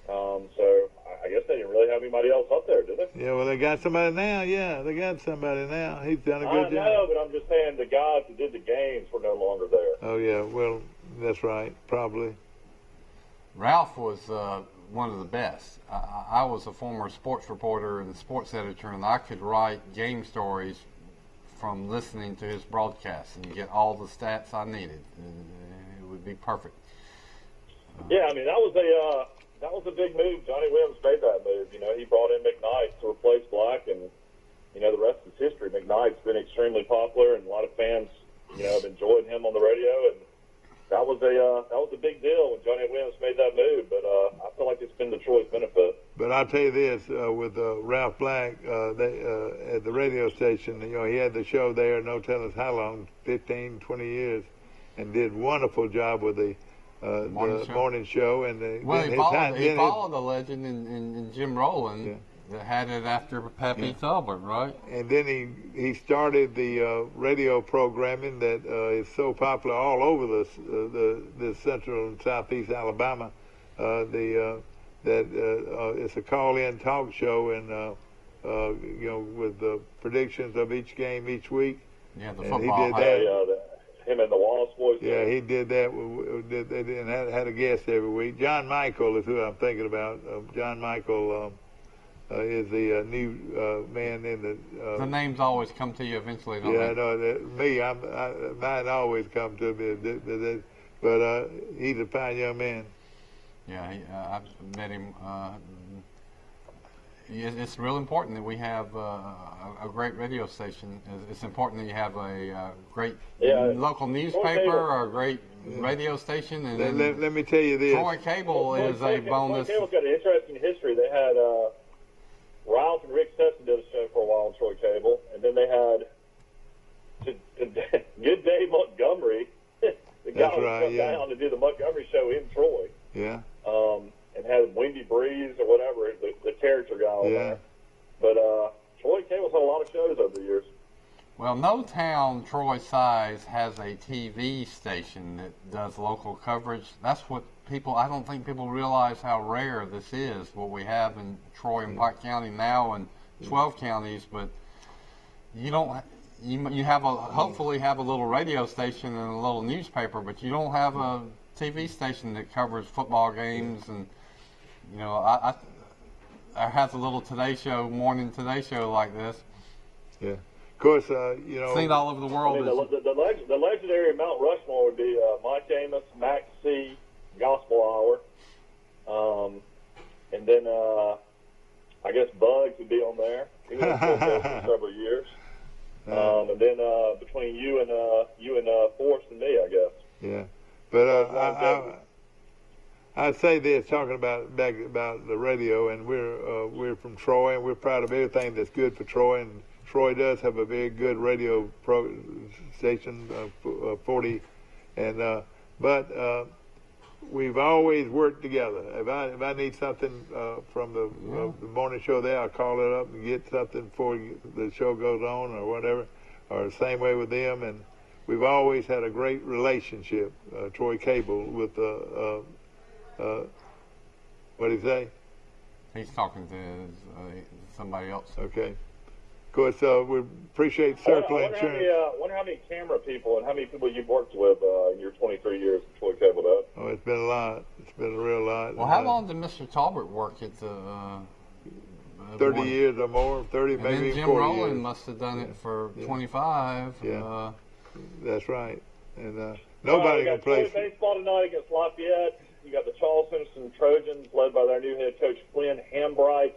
So I guess they didn't really have anybody else up there, did they? Yeah, well, they got somebody now. Yeah, they got somebody now. He's done a good job. I know, but I'm just saying the guys who did the games were no longer there. Oh yeah, well, that's right, probably. Ralph was one of the best. I was a former sports reporter and sports editor, and I could write game stories from listening to his broadcasts and get all the stats I needed. It would be perfect. Yeah, I mean that was a big move. Johnny Williams made that move. You know, he brought in McKnight to replace Black, and you know the rest is history. McKnight's been extremely popular, and a lot of fans, you know, have enjoyed him on the radio, and that was a big deal when Johnny Williams made that move. But I feel like it's been to Troy's benefit. But I'll tell you this, with Ralph Black at the radio station, you know, he had the show there, no telling us how long, 15, 20 years, and did a wonderful job with the morning show. And he followed the legend in Jim Rowland that had it after Pappy Talbot, right? And then he started the radio programming that is so popular all over the central and southeast Alabama. It's a call-in talk show, and you know, with the predictions of each game each week. Yeah, the and football. He did that. Him and the Wallace boys. Yeah, he did that. And had a guest every week. John Michael is who I'm thinking about. John Michael is the new man in the. The names always come to you eventually, don't they? Yeah, no, mine always come to me. But he's a fine young man. Yeah, I've met him. It's real important that we have a great radio station. It's important that you have a great local newspaper or a great radio station. And let me tell you this. Troy Cable is a bonus. Troy Cable's got an interesting history. They had Ralph and Rick Stetson did a show for a while on Troy Cable, and then they had Good Day Montgomery. The guy would come down to do the Montgomery show in Troy. Yeah. And had Windy Breeze or whatever, the character guy on there. But Troy Cable's had a lot of shows over the years. Well, no town Troy size has a TV station that does local coverage. That's what I don't think people realize how rare this is, what we have in Troy and Pike County now and 12 counties, but you don't. You hopefully have a little radio station and a little newspaper, but you don't have a TV station that covers football games. And you know, I has a little morning Today Show like this. Yeah, of course, you know, seen all over the world. I mean, the legendary Mount Rushmore would be Mike Amos, Max C, Gospel Hour, and then I guess Bugs would be on there. He was for several years. And then between you and Forrest and me, I guess. Yeah, but I'd say this, talking about the radio, and we're from Troy, and we're proud of everything that's good for Troy, and Troy does have a very good radio station, 40, and but we've always worked together. If I need something from the morning show there, I'll call it up and get something before the show goes on or whatever, or the same way with them. And we've always had a great relationship, Troy Cable, with what did he say? He's talking to somebody else. Okay. Of course, we appreciate Circle Insurance. I wonder how many camera people and how many people you've worked with in your 23 years at Troy Cable, Dad. Oh, it's been a lot. It's been a real lot. Well, how long did Mr. Talbot work at the 30 years or more, 30, and maybe 40 years. Jim Rowland must have done it for 25. Yeah, that's right. And Nobody we can got play. baseball tonight against Lafayette. You got the Charles Henderson Trojans, led by their new head coach Quinn Hambright,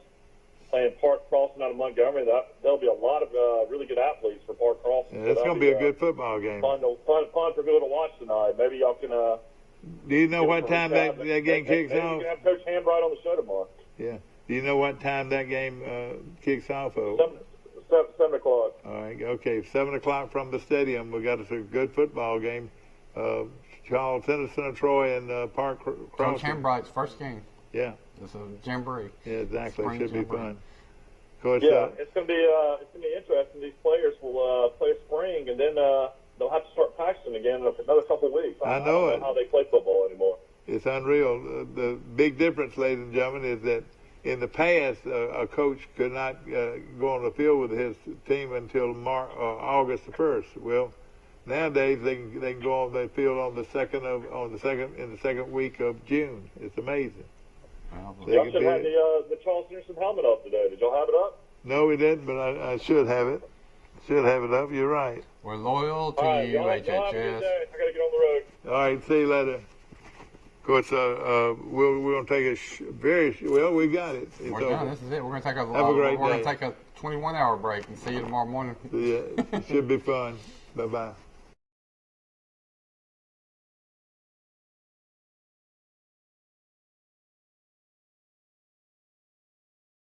playing Park Crossing out of Montgomery. There'll be a lot of really good athletes for Park Crossing. Yeah, it's going to be a good football game. Fun for people to watch tonight. Maybe y'all can. Do you know what time that game kicks off? Maybe you can have Coach Hambright on the show tomorrow. Yeah. Do you know what time that game kicks off? 7 o'clock. All right. Okay. 7 o'clock from the stadium. We got a good football game. Charles Henderson of Troy and Park Crossing. Coach Hambright's first game. Yeah. It's a jamboree. Yeah, exactly. It should be fun. Of course, it's gonna be interesting. These players will play spring, and then they'll have to start practicing again in another couple of weeks. I don't know how they play football anymore. It's unreal. The big difference, ladies and gentlemen, is that in the past, a coach could not go on the field with his team until August the 1st. Well, nowadays they can go on the field in the second week of June. It's amazing. Y'all should have the Charles Henderson helmet up today. Did y'all have it up? No, we didn't, but I should have it. Should have it up. You're right. We're loyal to right, you, y'all have a good HHS. day. I gotta get on the road. All right, see you later. Of course, we're going to take a we got it. It's We're done. This is it. We're going to take a Have a great day. We're going to take a 21-hour break and see you tomorrow morning. Yeah, it should be fun. Bye-bye.